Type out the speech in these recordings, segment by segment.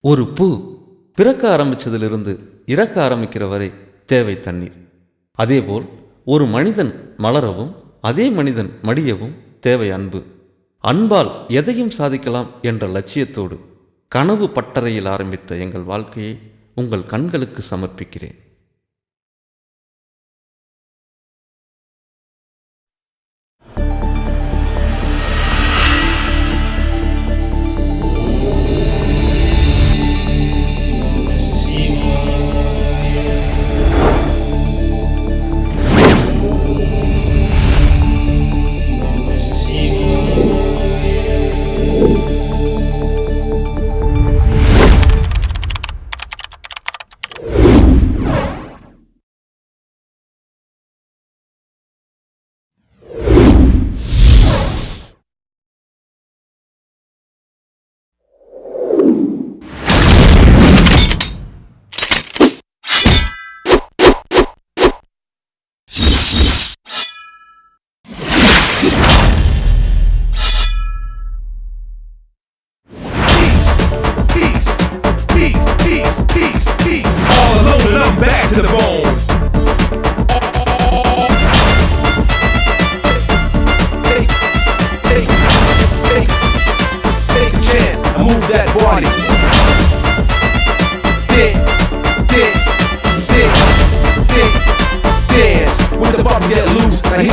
ஒரு பூ பிறக்க ஆரம்பித்ததிலிருந்து இறக்க ஆரம்பிக்கிற வரை தேவை தண்ணீர். அதேபோல் ஒரு மனிதன் மலரவும் அதே மனிதன் மடியவும் தேவை அன்பு. அன்பால் எதையும் சாதிக்கலாம் என்ற லட்சியத்தோடு கனவு பட்டறையில் ஆரம்பித்த எங்கள் வாழ்க்கையை உங்கள் கண்களுக்கு சமர்ப்பிக்கிறேன். All alone and I'm back to the bone. Take a chance and move that body. Dance. With the fuck get loose. Now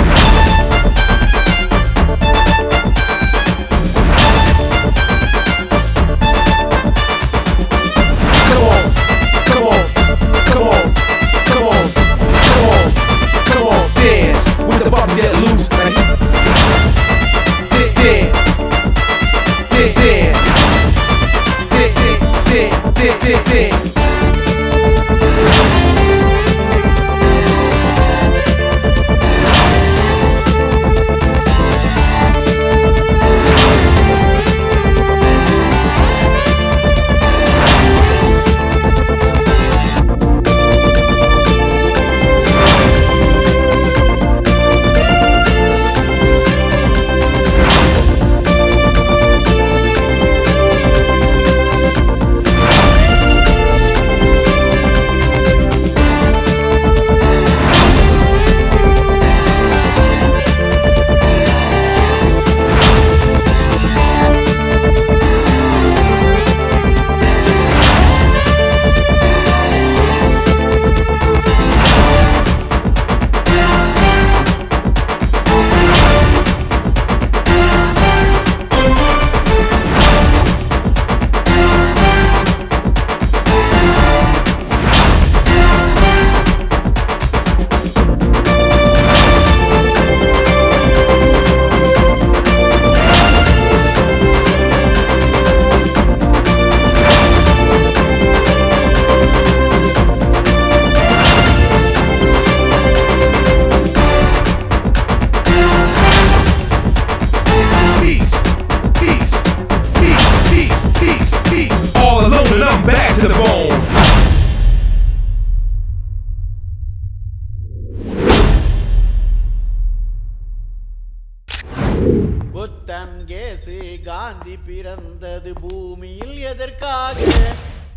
Puthan case Gandhi பிறந்தது பூமியில் எதற்காக?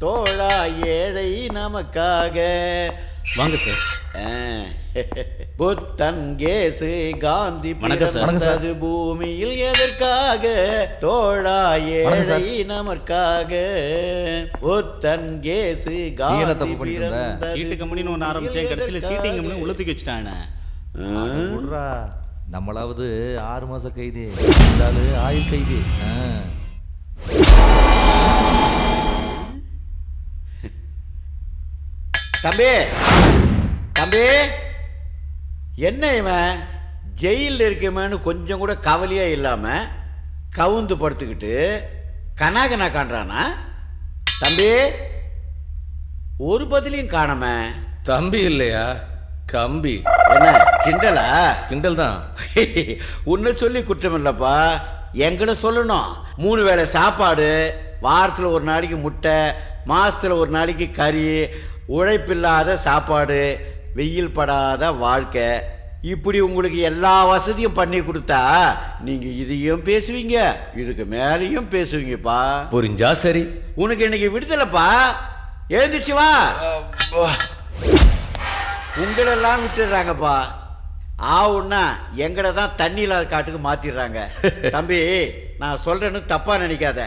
தோழா ஏழை நமக்காக. வாங்க சார். புத்தன் கேசு காந்தி பிறந்தது பூமியில் எதற்காக? தோழா ஏழை நமக்காக. புத்தன் கேசு காந்தி பிறந்தது. சீட்டு கம்பெனின்னு ஒன்று ஆரம்பிச்சேன், கடைசியில் சீட்டிங் கம்பெனி உளுத்துக்கு வச்சுட்டானே. நம்மளாவது 6 மாச கைது, இருந்தாலும் ஆயுள் கைது. தம்பி தம்பி, என்ன இவன் ஜெயிலில் இருக்கமேன்னு கொஞ்சம் கூட கவலையே இல்லாம கவுந்து படுத்துக்கிட்டு கனாகனா காண்றானா? தம்பி, ஒரு பதிலையும் காணாம. தம்பி இல்லையா, கம்பி. என்ன கிண்டலா? கிண்டல் தான். உன்னை சொல்லி குற்றம் இல்லப்பா, எங்கிட்ட சொல்லணும். 3 வேளை சாப்பாடு, வாரத்தில் ஒரு நாளைக்கு முட்டை, மாசத்துல ஒரு நாளைக்கு கறி, உழைப்பில்லாத சாப்பாடு, வெயில் படாத வாழ்க்கை, இப்படி உங்களுக்கு எல்லா வசதியும் பண்ணி கொடுத்தா நீங்க இதையும் பேசுவீங்க, இதுக்கு மேலேயும் பேசுவீங்கப்பா. புரிஞ்சா சரி. உனக்கு இன்னைக்கு விடுதலைப்பா, எழுந்துச்சு வா. உங்களெல்லாம் விட்டுடுறாங்கப்பா, ஆவுன்னா எங்களை தான் தண்ணி இல்லாத காட்டுக்கு மாத்திடுறாங்க. தம்பி, நான் சொல்றேன்னு தப்பா நினைக்காத.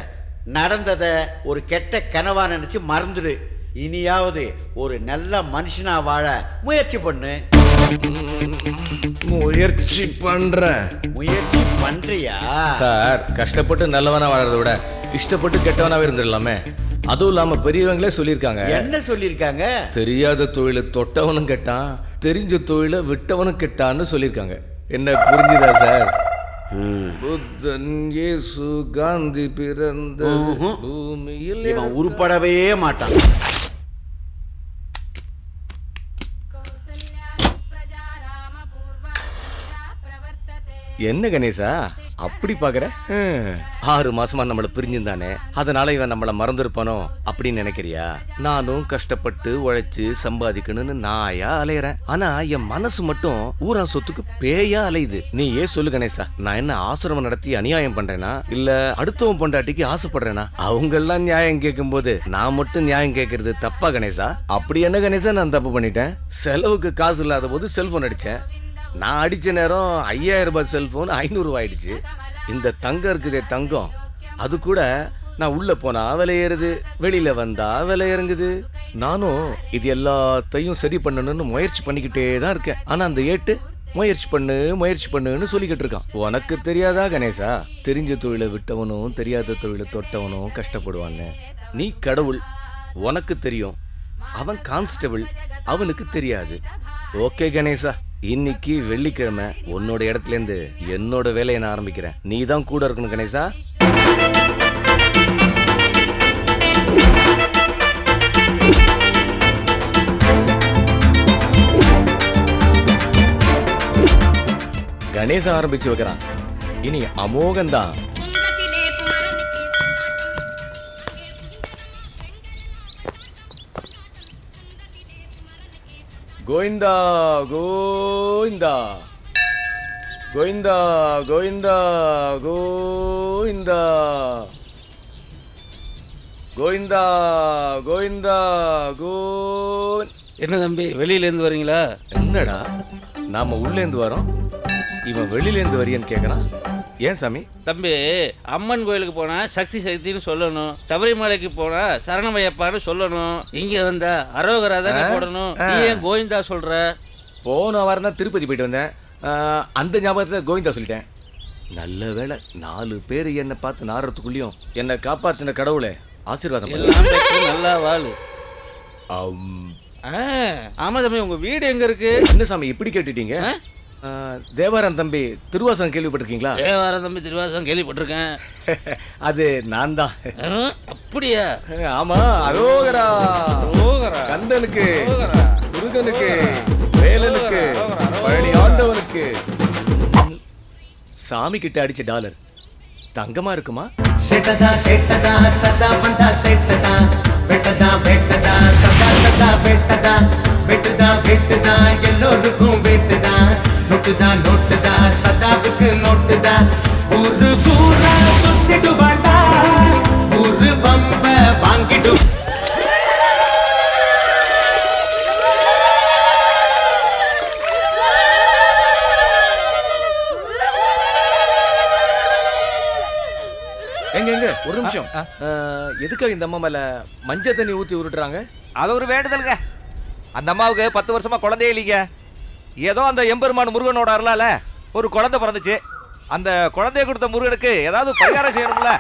நடந்ததை ஒரு கெட்ட கனவா நினைச்சு மறந்துடு. இனியாவது ஒரு நல்ல மனுஷனா வாழ முயற்சி பண்ணு. முயற்சி பண்றேன். முயற்சி பண்றியா சார்? கஷ்டப்பட்டு நல்லவனா வாழறத விட இஷ்டப்பட்டு கெட்டவனாவே இருந்துடலாமே. அதுவும் இல்லாம பெரியவங்களே சொல்லியிருக்காங்க. என்ன சொல்லியிருக்காங்க? தெரியாத தொழிலை தொட்டவனும் கெட்டான், தெரிஞ்ச தொழிலை விட்டவனும் கெட்டான்னு சொல்லியிருக்காங்க. என்ன புரிஞ்சுதா சார்? புத்தன், இயேசு, காந்தி பிறந்த பூமியில் இவன் உருப்படவே மாட்டான். என்ன கணேசா அப்படி பாக்குற? 6 மாசமா நம்மள பிரிஞ்சிருந்தானே, அதனால இவன் நம்மள மறந்துருப்பானோ அப்படின்னு நினைக்கிறியா? நானும் கஷ்டப்பட்டு உழைச்சு சம்பாதிக்கணும்னு நாயா அலையறேன். ஆனா என் மனசு மட்டும் ஊரா சொத்துக்கு பேயா அலையுது. நீ ஏன் சொல்லு கணேசா, நான் என்ன ஆசிரமம் நடத்தி அநியாயம் பண்றேனா, இல்ல அடுத்தவன் பொண்டாட்டிக்கு ஆசைப்படுறேனா? அவங்க எல்லாம் நியாயம் கேட்கும் போது நான் மட்டும் நியாயம் கேட்கறது தப்பா கணேசா? அப்படி என்ன கணேசா நான் தப்பு பண்ணிட்டேன்? செலவுக்கு காசு இல்லாத போது செல்போன் அடிச்சேன். நான் அடிச்ச நேரம் 5000 ரூபாய் செல்போன் 500 ரூபாய் ஆயிடுச்சு. இந்த தங்கம் இருக்குதே தங்கம், அது கூட நான் உள்ள போனா விலை ஏறுது, வெளியில வந்தா விலை இறங்குது. நானும் இது எல்லாத்தையும் சரி பண்ணணும்னு முயற்சி பண்ணிக்கிட்டே தான் இருக்கேன். ஆனா அந்த ஏட்டு முயற்சி பண்ணுன்னு சொல்லிக்கிட்டு இருக்கான். உனக்கு தெரியாதா கணேசா? தெரிஞ்ச தொழிலை விட்டவனும் தெரியாத தொழிலை தொட்டவனும் கஷ்டப்படுவான்னு. நீ கடவுள், உனக்கு தெரியும். அவன் கான்ஸ்டபிள், அவனுக்கு தெரியாது. ஓகே கணேசா, இன்னைக்கு வெள்ளிக்கிழமை உன்னோட இடத்துல இருந்து என்னோட வேலையை நான் ஆரம்பிக்கிறேன். நீ தான் கூட இருக்கணும் கணேசா. கணேசா ஆரம்பிச்சு வைக்கிறான். இனி அமோகம்தான். கோவிந்தா கோவிந்தா கோவிந்தா கோவிந்தா கோவிந்தா கோவிந்தா கோவிந்தா கோவிந்த். என்ன தம்பி, வெளியிலேருந்து வரீங்களா? என்னடா நாம உள்ளேருந்து வரோம், இவன் வெளியிலேருந்து வரியன்னு கேட்குறான். ஏன் சாமி? தம்பி, அம்மன் கோயிலுக்கு போனால் சக்தி சக்தின்னு சொல்லணும், சபரிமலைக்கு போனால் சரணமையப்பான்னு சொல்லணும், இங்கே வந்தா அரோகரா தானே போடணும். நீ ஏன் கோவிந்தா சொல்கிற? போன வாரம் தான் திருப்பதி போயிட்டு வந்தேன், அந்த ஞாபகத்தில் கோவிந்தா சொல்லிட்டேன். நல்ல வேளை 4 பேர் என்னை பார்த்து நாடுறதுக்குள்ளேயும் என்னை காப்பாற்றின கடவுளே ஆசீர்வாதம் எல்லாம் பெற்று நல்லா வாழு. ஆமாம் தம்பி, உங்கள் வீடு எங்கே இருக்கு? என்ன சாமி இப்படி கேட்டுட்டீங்க? தேவாரம் தம்பி திருவாசகம் கேள்விப்பட்டிருக்கீங்களா? தேவாரம் தம்பி திருவாசகம் கேள்விப்பட்டிருக்கேன். அது நான் தான். அப்படியா? ஆமா. அரோகரா அரோகரா. கந்தனுக்கு, முருகனுக்கு, வேலனுக்கு, பழனி ஆண்டவனுக்கு. சாமி கிட்ட அடிச்ச டாலர் தங்கமா இருக்குமா? செட்டதா செட்டதா சதா பண்டா செட்டதா வெட்டதா வெட்டதா சதா சதா வெட்டதா வெட்டதா வெட்டதா எல்லோருக்கும் வெட்டதா நோட்டுதா நோட்டுதா சதாவுக்கு நோட்டுதா ஒரு பூரா சுத்திட்டு வாண்டா ஒரு வம்ப வாங்கிடு. எங்க ஒரு நிமிஷம். எதுக்காக இந்த அம்மா மேல மஞ்சள் தண்ணி ஊத்தி உருட்டுறாங்க? அது ஒரு வேண்டுதலுங்க. அந்த அம்மாவுக்கு 10 வருஷமா குழந்தையே இல்லைங்க. ஏதோ அந்த எம்பெருமான் முருகனோட அருளால ஒரு குழந்தை பிறந்துச்சு. அந்த குழந்தைய கொடுத்த முருகனுக்கு ஏதாவது பரிகாரம் செய்யணும்ல,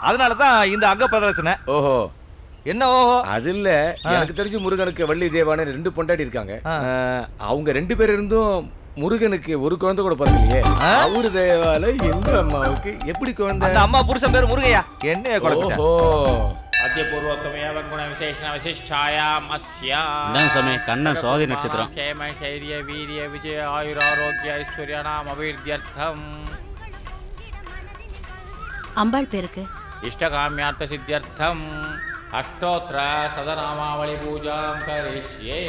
அதனால தான் இந்த அங்க பிரதர்சனை. ஓஹோ. என்ன ஓஹோ? அது இல்ல, எனக்கு தெரிஞ்சு முருகனுக்கு வள்ளி தேவான 2 பொண்டாட்டி இருக்காங்க. அவங்க 2 பேர் இருந்தும் முருகனுக்கு ஒரு குழந்தை கூட பிறக்கலையே. அவரு தேவால இந்த அம்மாவுக்கு எப்படி குழந்தை? அந்த அம்மா புருஷன் பேர் முருகையா. என்ன குழந்தை? அத்தியபூர்வக்கமேவ விசேஷண விசிஷ்டாயாம் அஸ்யாம். இதான் சாமி, கண்ணன் சுவாதி நட்சத்திரம். க்ஷேம தைரிய வீரிய விஜய ஆயுராரோக்கிய ஐஸ்வர்யானாம் அபீர்த்தியர்த்தம் அம்பாள் பேருக்கு இஷ்டகாமியார்த்த சித்தியர்த்தம் அஷ்டோத்திர சதநாமாவளி பூஜாம் கரிஷ்யே.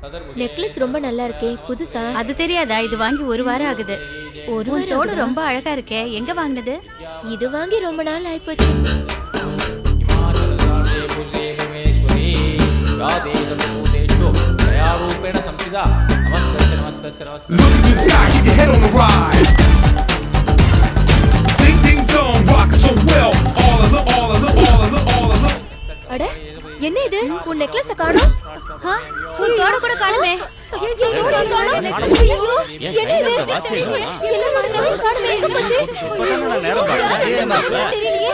நெக்லஸ் ரொம்ப நல்லா இருக்கே, புதுசா? அது தெரியாதா? இது வாங்கி 1 வாரம் ஆகுது. ஒரு உன் தோடு ரொம்ப அழகா இருக்கே, எங்க வாங்குனது? இது வாங்கி ரொம்ப நாள் ஆயிப்போச்சு. Look to the sky, keep your head on the rise. Ding ding dong, rock so well. All of the. அட, என்ன இது? உன் நெக்லஸ காணோம். உன் தோடு கூட காணுமே. தோடு காணோம். ஐயோ, என்ன இது? என்ன பண்ற? காணோம், எங்க போச்சு? தெரியலையே.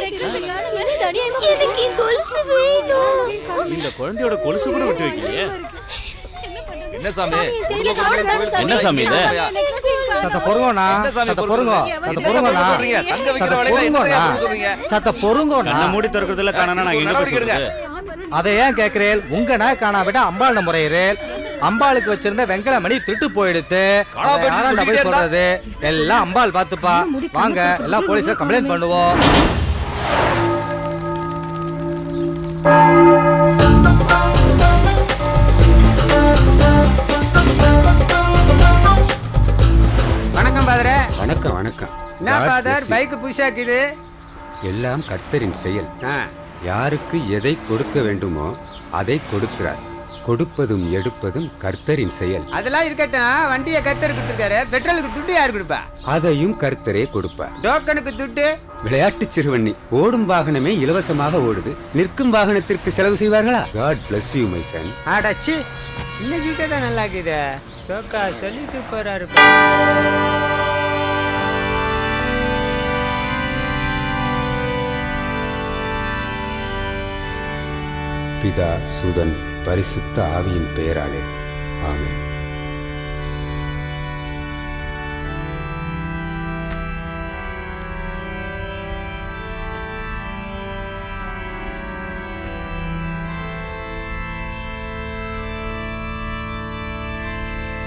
என்ன தனியாமா? எனக்கு கொலுசு வேணும். இந்த குழந்தையோட கொலுசு கூட விட்டு வைக்கலையே. என்ன சாமி? என்ன சாமி இது? சத்த பொறுங்கோண்ணா, சத்த பொறுங்கோ, சத்த பொறுங்கோண்ணா, சொல்றீங்க தங்க வைக்கிற வளையல என்ன சொல்றீங்க? சத்த பொறுங்கோண்ணா. கண்ண மூடி திறக்கிறதுல காணனா நான் எங்க போறது? அதை ஏன் கேக்குறேன்? உங்க நாய் காணா விட அம்பாள் முறையிறேன். அம்பாளுக்கு வச்சிருந்த வெங்கல மணி திருட்டு போயிடுத்து. சொல்றது எல்லாம் அம்பாள் பாத்துப்பா. வாங்க எல்லாம் போலீஸ்ல கம்ப்ளைண்ட் பண்ணுவோம். வணக்கம் பாதரே. வணக்கம் வணக்கம். என்ன பாதர் பைக் புஷாக்குது? எல்லாம் கர்த்தரின் செயல். யாருக்கு எதை கொடுக்க வேண்டுமோ அதை கொடுக்கிறார். கொடுப்பதும் எடுப்பதும் கர்த்தரின் செயல். அதெல்லாம் இருக்கட்டும், வண்டியை கர்த்தர் கொடுத்துருக்காரு. பெட்ரோலுக்கு துட்டு யார் கொடுப்பா? அதையும் கர்த்தரே கொடுப்பார். டோக்கனுக்கு துட்டு? விளையாட்டு சிறுவண்ணி. ஓடும் வாகனமே இலவசமாக ஓடுது, நிற்கும் வாகனத்திற்கு செலவு செய்வார்களா? God bless you my son. ஆடாச்சி, இன்னைக்கு தான் நல்லா இருக்குது. சோக்கா சொல்லிட்டு போறாரு. பிதா சுதன் பரிசுத்த ஆவியின் பெயராலே ஆமென்.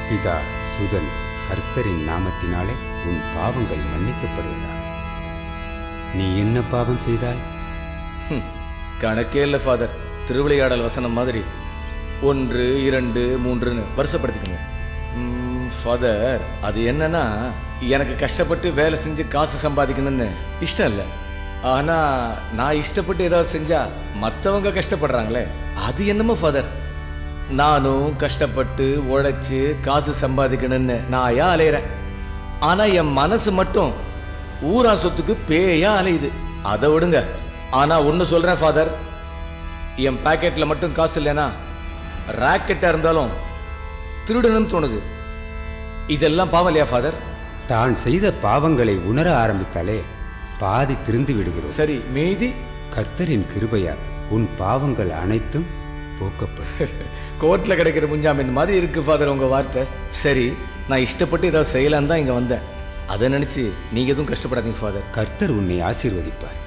பிதா சுதன் கர்த்தரின் நாமத்தினாலே உன் பாவங்கள் மன்னிக்கப்படுவதா. நீ என்ன பாவம் செய்தாய்? கணக்கே இல்லை ஃபாதர். திருவிளையாடல் வசனம் மாதிரி 1, 2, 3ன்னு வருஷப்படுத்திக்கோங்க. ஃபாதர், அது என்னன்னா, எனக்கு கஷ்டப்பட்டு வேலை செஞ்சு காசு சம்பாதிக்கணும்னு இஷ்டம் இல்லை. ஆனால் நான் இஷ்டப்பட்டு ஏதாவது செஞ்சா மற்றவங்க கஷ்டப்படுறாங்களே, அது என்னமோ ஃபாதர். நானும் கஷ்டப்பட்டு உழைச்சி காசு சம்பாதிக்கணும்னு நான் ஏன் அலையிறேன். ஆனால் என் மனசு மட்டும் ஊரா சொத்துக்கு பேயா அலையுது. அதை விடுங்க. ஆனால் ஒன்று சொல்கிறேன் ஃபாதர், என் பாக்கெட்டில் மட்டும் காசு இல்லைன்னா ராக்கெட்டாக இருந்தாலும் திருடணும்னு தோணுது. இதெல்லாம் பாவம் இல்லையா ஃபாதர்? தான் செய்த பாவங்களை உணர ஆரம்பித்தாலே பாதி திருந்து விடுகிறோம். சரி, மீதி? கர்த்தரின் கிருபையால் உன் பாவங்கள் அனைத்தும் போக்கப்படும். கோர்ட்டில் கிடைக்கிற முன்ஜாமீன் மாதிரி இருக்கு ஃபாதர் உங்கள் வார்த்தை. சரி, நான் இஷ்டப்பட்டு ஏதாவது செய்யலான்னு தான் இங்கே வந்தேன். அதை நினச்சி நீங்கள் எதுவும் கஷ்டப்படாதீங்க ஃபாதர். கர்த்தர் உன்னை ஆசீர்வதிப்பார்.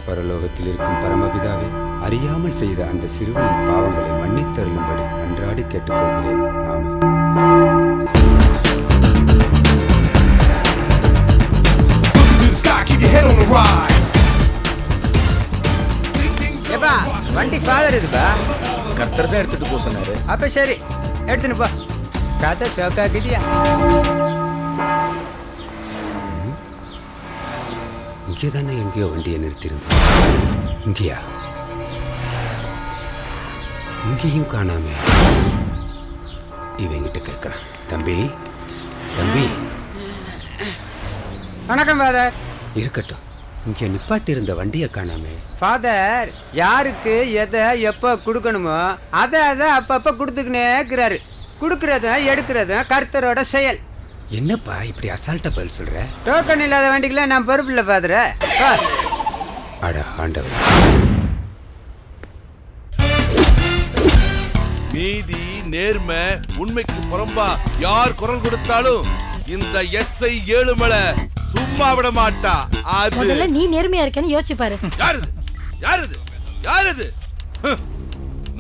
பரலோகத்தில் இருக்கும் பரமபிதாவே, அறியாமல் செய்த அந்த சிறுவனின் பாவங்களை மன்னித்தருளும்படி நன்றாடி கேட்டுக்கொள்கிறேன். ஆமென். ஏப்பா, வண்டி ஃபாதர் இதுப்பா. கர்த்தர் தான் எடுத்துட்டு போக சொன்னாரு. அப்ப சரி, எடுத்துன்னு போ. கதை ஷோக்காக்குதியா? இங்கே தானே எங்கேயோ வண்டியை நிறுத்தியிருந்தேன். இங்கேயா? இங்கேயும் காணாம. இவங்கிட்ட கேட்கலாம். தம்பி, தம்பி. வணக்கம் ஃபாதர். இருக்கட்டும், இங்கே நிப்பாட்டி இருந்த வண்டியை காணாமே. ஃபாதர், யாருக்கு எதை எப்போ கொடுக்கணுமோ அதை அப்பப்போ கொடுத்துக்கினே இருக்கிறாரு. கொடுக்கறதும் எடுக்கிறதும் கர்த்தரோட செயல். என்னப்பா இப்படி அசால்ட்டா பதில் சொல்ற? டோக்கன் இல்லாத வண்டிக்கெல்லாம் நான் பொறுப்பு இல்லை ஃபாதர். அட ஆண்டவர். நீதி, நேர்மை, உண்மைக்கு புறம்பா யார் குரல் கொடுத்தாலும் இந்த எஸ்ஐ ஏழுமலை சும்மா விட மாட்டா. அது நீ நேர்மையா இருக்கேன்னு யோசிச்சு பாரு. யாருது யாருது யாருது?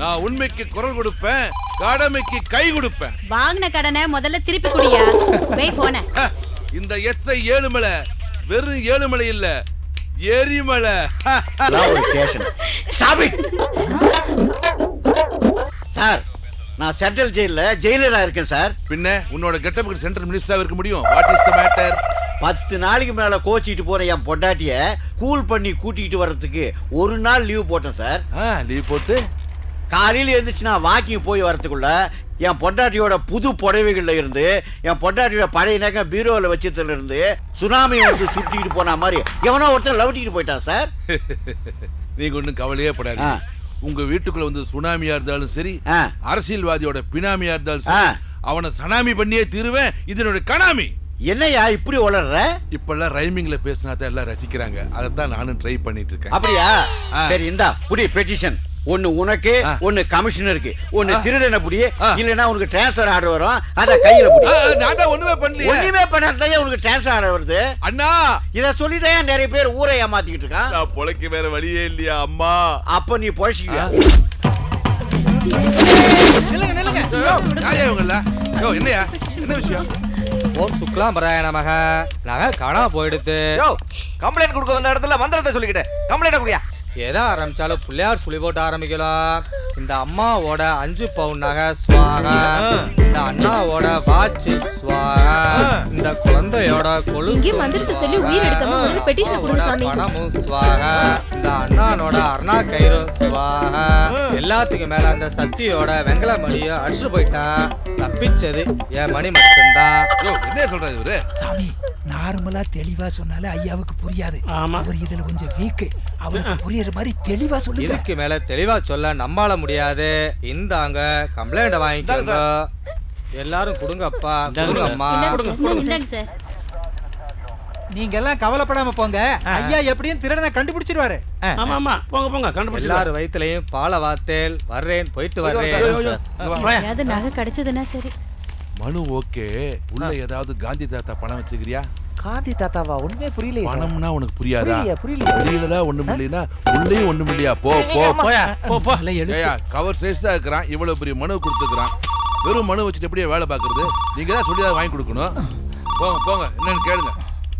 நான் உண்மைக்கு குரல் கொடுப்பேன், கடமைக்கு கை கொடுப்பேன். வாங்கின கடனை முதல்ல திருப்பி குடியா. போய் போன. இந்த எஸ்ஐ ஏழுமலை வெறும் ஏழுமலை இல்ல, எரிமலை. Stop it. சார் நான் சென்ட்ரல் ஜெயிலரா இருக்கேன் சார். பின்ன உன்னோட கெட்டப்புக்கு சென்ட்ரல் மினிஸ்டரா இருக்க முடியும். What is the matter? 10 நாளைக்கு மேல கோச்சிட்டு போற என் பொண்டாட்டிய கூல் பண்ணி கூட்டிட்டு வர்றதுக்கு ஒரு நாள் லீவ் போட்டேன் சார். லீவ் போட்டு காலையில் எழுந்துச்சு நான் வாக்கிங் போய் வரதுக்குள்ள என் பொண்டாட்டியோட புது புடவைகள்ல இருந்து என் பொண்டாட்டியோட பழைய நகை பீரோவில் வச்சதுல இருந்து சுனாமி வந்து சுட்டிட்டு போன மாதிரி எவனோ ஒருத்தர் லவட்டிட்டு போயிட்டான் சார். நீங்க ஒன்றும் கவலையே படாது. உங்க வீட்டுக்குள்ள வந்து சுனாமியா இருந்தாலும் சரி, அரசியல்வாதியோட பினாமியா இருந்தாலும் சரி, அவனை சனாமி பண்ணியே தீருவேன். இதனோட கனாமி. என்னையா இப்படி வளர்ற? இப்பெல்லாம் ரைமிங்ல பேசினா தான் எல்லாம் ரசிக்கிறாங்க. அதைத்தான் நானும் ட்ரை பண்ணிட்டு இருக்கேன். அப்படியா? சரி இந்தா புடி பெட்டிஷன். ஒன்னு உனக்கு, ஒன்னு கமிஷனருக்கு, ஒன்னு திருடனை புடி, இல்லனா உனக்கு டிரான்ஸ்ஃபர் ஆர்டர் வரும். அத கையில புடி. நான் தான் ஒண்ணுமே பண்ணலையே. ஒண்ணுமே பண்ணாதே உனக்கு டிரான்ஸ்ஃபர் ஆர்டர் வருது. அண்ணா இத சொல்லிதான் நிறைய பேர் ஊரை ஏமாத்திக்கிட்டு இருக்கான். நான் பொழைக்க வேற வழியே இல்லையா அம்மா? அப்ப நீ பொழைச்சிக்கியா? என்னையா என்ன விஷயம்? ஓம் சுக்லாம் பராய நமக. நகை காணாம போயிடுத்து. கம்ப்ளைண்ட் கொடுக்க வந்த இடத்துல மந்திரத்தை சொல்லிக்கிட்டு கம்ப்ளைண்ட் கொடுயா. எதை ஆரம்பிச்சாலும் பிள்ளையார் சொல்லி போட்டு ஆரம்பிக்கலாம். இந்த அம்மாவோட 5 பவுன் நகை ஸ்வாகா, இந்த அண்ணாவோட வாட்ச் ஸ்வாகா, இந்த குழந்தையோட கொலுசு மந்திரத்தை சொல்லி உயிர் எடுக்காம முதல்ல பெட்டிஷன் கொடுங்க சாமி. பணமும் ஸ்வாகா, இந்த அண்ணானோட அருணா கயிறு ஸ்வாகா. எல்லாத்துக்கும் மேல அந்த சத்தியோட வெங்கல மணியை அடிச்சுட்டு போயிட்டா. தப்பிச்சது என் மணி மட்டும்தான். என்ன சொல்றது இவரு? சாமி நார்மலா தெளிவா சொன்னாலே ஐயாவுக்கு புரியாது. அவர் இதுல கொஞ்சம் வீக். அவருக்கு புரியுற மாதிரி தெளிவா சொல்லுங்க. இதுக்கு மேல தெளிவா சொல்ல நம்மால முடியாது. இந்தாங்க கம்ப்ளைண்ட் வாங்கிக்கோங்க. எல்லாரும் கொடுங்கப்பா. கொடுங்கம்மா. இந்தாங்க சார். நீங்க எல்லாம் கவலைப்படாம போங்க. ஐயா எப்படியும் திருடனை கண்டுபிடிச்சிருவாரு. ஆமா ஆமா போங்க போங்க கண்டுபிடிச்சு. எல்லாரும் வயித்துலயும் பால வாத்தேல் வர்றேன் போயிட்டு வர்றேன். அது நகை கிடைச்சதுன்னா சரி. மனு ஓகே. உள்ள ஏதாவது காந்தி தாத்தா பணம் வச்சுக்கிறியா? காந்தி தாத்தாவா? ஒண்ணுமே புரியல. பணம்னா உனக்கு புரியாதா? புரியல. வெளியிலதான் ஒண்ணும் இல்லைன்னா உள்ளேயும் ஒண்ணும் இல்லையா? போ போ போயா போ போ. கவர் சைஸா இருக்கிறான். இவ்வளவு பெரிய மனு கொடுத்துக்கிறான். வெறும் மனு வச்சுட்டு எப்படியே வேலை பாக்குறது? நீங்க தான் சொல்லி வாங்கி கொடுக்கணும். போங்க போங்க என்னன்னு கேளுங்க.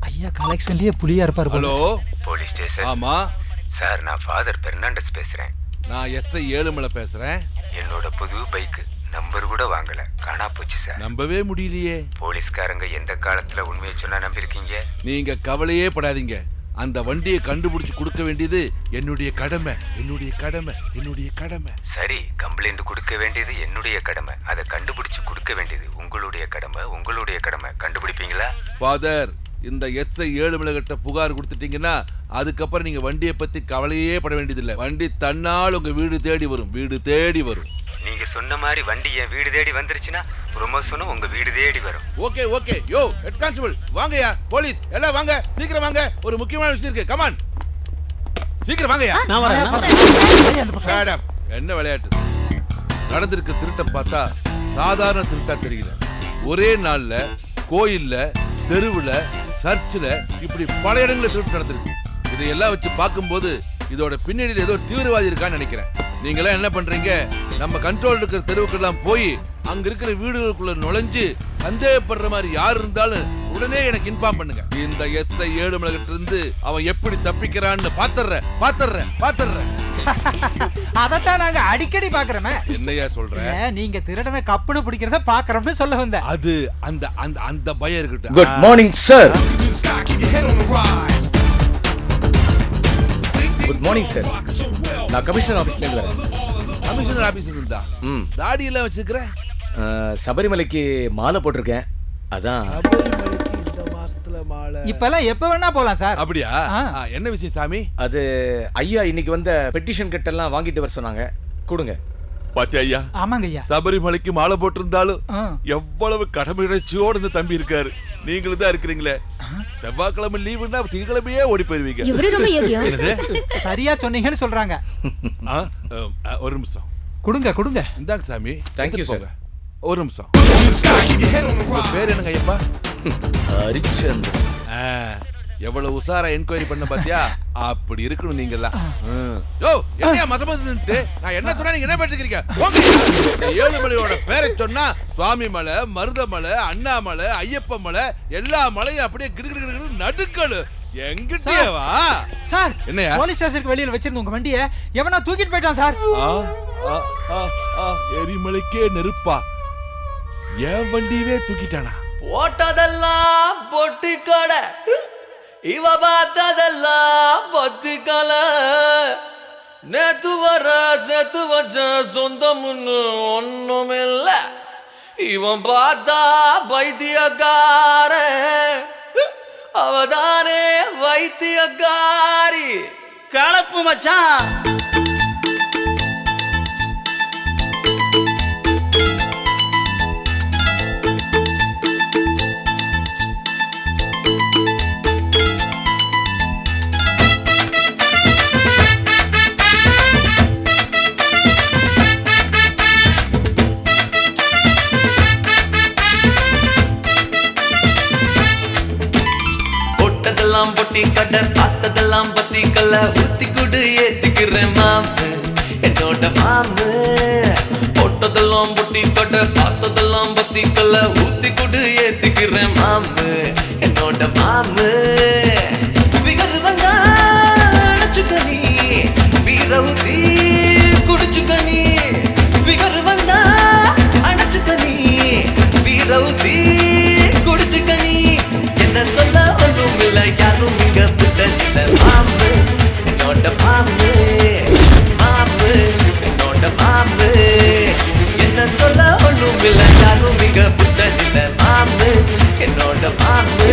ஐயா கலெக்ஷன்லயே புலியா இருப்பாரு. Hello police station. ஆமா சார், நான் ஃபாதர் பெர்னாண்டஸ் பேசுறேன். நான் எஸ்ஐ ஏழுமலை பேசுறேன். என்னோட புது பைக் நம்பர் கூட வாங்கல, காணா போச்சு சார். நம்பவே முடியலையே. போலீஸ்காரங்க எந்த காலத்துல உண்மையை சொன்னா நம்பிருக்கீங்க? நீங்க கவலையே படாதீங்க. அந்த வண்டியை கண்டுபிடிச்சு கொடுக்க வேண்டியது என்னுடைய கடமை. என்னுடைய கடமை. என்னுடைய கடமை. சரி, கம்ப்ளைண்ட் கொடுக்க வேண்டியது என்னுடைய கடமை. அதை கண்டுபிடிச்சு கொடுக்க வேண்டியது உங்களுடைய கடமை. உங்களுடைய கடமை. கண்டுபிடிப்பீங்களா? ஃபாதர், இந்த எஸ்ஐ ஏழுமலை கிட்ட புகார் கொடுத்துட்டீங்கன்னா அதுக்கப்புறம் நீங்க வண்டியை பத்தி கவலையே பட வேண்டியதில்லை. வண்டி தன்னால் உங்க வீடு தேடி வரும். வீடு தேடி வரும். நீங்க சொன்ன மாதிரி வண்டி என் வீடு தேடி வந்துருச்சுன்னா ப்ரொமோஷனும் உங்க வீடு தேடி வரும். Okay okay. யோ ஹெட் கான்ஸ்டபிள் வாங்கயா. போலீஸ் எல்லாம் வாங்க, சீக்கிரம் வாங்க. ஒரு முக்கியமான விஷயம் இருக்கு. கமான் சீக்கிரம் வாங்கயா. நான் வரேன். என்ன விளையாட்டு நடந்திருக்கு? திருட்ட பார்த்தா சாதாரண திருட்டா தெரியல. ஒரே நாள்ல கோயில்ல, தெருவுல, சர்ச்சில் இப்படி பல இடங்களில் திருட்டு நடந்திருக்கு. இதையெல்லாம் வச்சு பார்க்கும்போது இதோட பின்னணியில் ஏதோ தீவிரவாதி இருக்கான்னு நினைக்கிறேன். நீங்களாம் என்ன பண்றீங்க? நம்ம கண்ட்ரோல் இருக்கிற தெருவுக்கெல்லாம் போய் அங்க இருக்கிற வீடுகளுக்குள்ள நுழைஞ்சு சந்தேகப்படுற மாதிரி யார் இருந்தாலும் உடனே எனக்கு இன்ஃபார்ம் பண்ணுங்க. இந்த எஸ்ஐ ஏழுமலை கிட்ட இருந்து அவன் எப்படி தப்பிக்கிறான்னு பாத்துறேன். அதத்தான் நாங்க அடிக்கடி பாக்குறோமே. என்னையா சொல்ற? நீங்க திருடனை கப்புன்னு பிடிக்கிறத பாக்குறோம்னு சொல்ல வந்த. அது அந்த அந்த அந்த பயம் இருக்கட்டும். Good morning sir. Good morning sir. நான் கமிஷனர் ஆபீஸ்ல இருந்து வரேன். கமிஷனர் ஆபீஸ்ல இருந்தா? தாடி எல்லாம் வச்சிருக்கிற? சபரிமலைக்கு மாலை போட்டிருக்கேன். அதான் இந்த மாசத்துல மாலை. இப்பெல்லாம் எப்ப வேணா போலாம் சார். அப்படியா? என்ன விஷயம் சாமி? அது ஐயா இன்னைக்கு வந்த பெட்டிஷன் கட்டெல்லாம் வாங்கிட்டு வர சொன்னாங்க. கொடுங்க. பாத்தியா ஐயா? ஆமாங்க ஐயா. சபரிமலைக்கு மாலை போட்டிருந்தாலும் எவ்வளவு கடமை உணர்ச்சியோடு இந்த தம்பி இருக்காரு. நீங்களும் தான் இருக்கிறீங்களே. செவ்வாய்க்கிழமை லீவுன்னா திங்கக்கிழமையே ஓடி போயிருவீங்க. சரியா சொன்னீங்கன்னு சொல்றாங்க. ஒரு நிமிஷம் கொடுங்க. இந்தாங்க சாமி. Thank you sir. ஒரு நிமிஷம். பேர் என்னங்க ஐயப்பா? ஹரிச்சந்திரன். எவ்வளவு உசாரா என்கொயரி பண்ண பாத்தியா? அப்படி இருக்கணும் நீங்கெல்லாம். யோ என்னையா மசமசன்ட்டு நான் என்ன சொன்னா நீங்க என்ன பண்ணிக்கிறீங்க? ஏழுமலையோட பேரை சொன்னா சுவாமி மலை, மருதமலை, அண்ணாமலை, ஐயப்ப மலை எல்லா மலையும் அப்படியே கிடுகிடு நடுக்கடு. எங்கிட்டேவா சார் என்னையா போலீஸ் ஸ்டேஷனுக்கு வெளியில வச்சிருந்த உங்க வண்டியை எவனா தூக்கிட்டு போயிட்டான் சார். எரிமலைக்கே நெருப்பா என் வண்டியவே தூக்கிட்டானா? போட்டதெல்லாம் பொட்டி கடை, இவ பார்த்ததெல்லாம் பொத்தி கலை. நேத்து வர சேர்த்து வச்ச சொந்தம்னு ஒண்ணுமில்ல, இவன் பார்த்தா வைத்தியக்கார, அவதானே வைத்தியக்காரி. கலப்பு மச்சான். போட்டதெல்லாம் பொட்டி கடை, பார்த்ததெல்லாம் பத்தி கல்ல, ஊத்தி குடு ஏத்திக்கிறேன் மாமு, என்னோட மாமு. போட்டதெல்லாம் பொட்டி கடை, பார்த்ததெல்லாம் பத்தி கல்ல, ஊத்தி குடு ஏத்திக்கிறேன் மாமு, என்னோட மாமு. ஃபிகர் வந்தா அணைச்சுக்கனி, வீர ஊத்தி குடிச்சுக்கனி. ஃபிகர் வந்தா அணைச்சுக்கனி, வீர ஊத்தி குடிச்சுக்கனி. என்ன சொல்ல ஒன்றும் இல்லை, யாரும் இங்க புட்டஞ்சிட்ட மாமு, என்னோட மாமு, மாமு, என்னோட மாமு. என்ன சொல்ல ஒன்றும் இல்லை, யாரும் இங்க புட்டஞ்சிட்ட மாமு, என்னோட மாமு.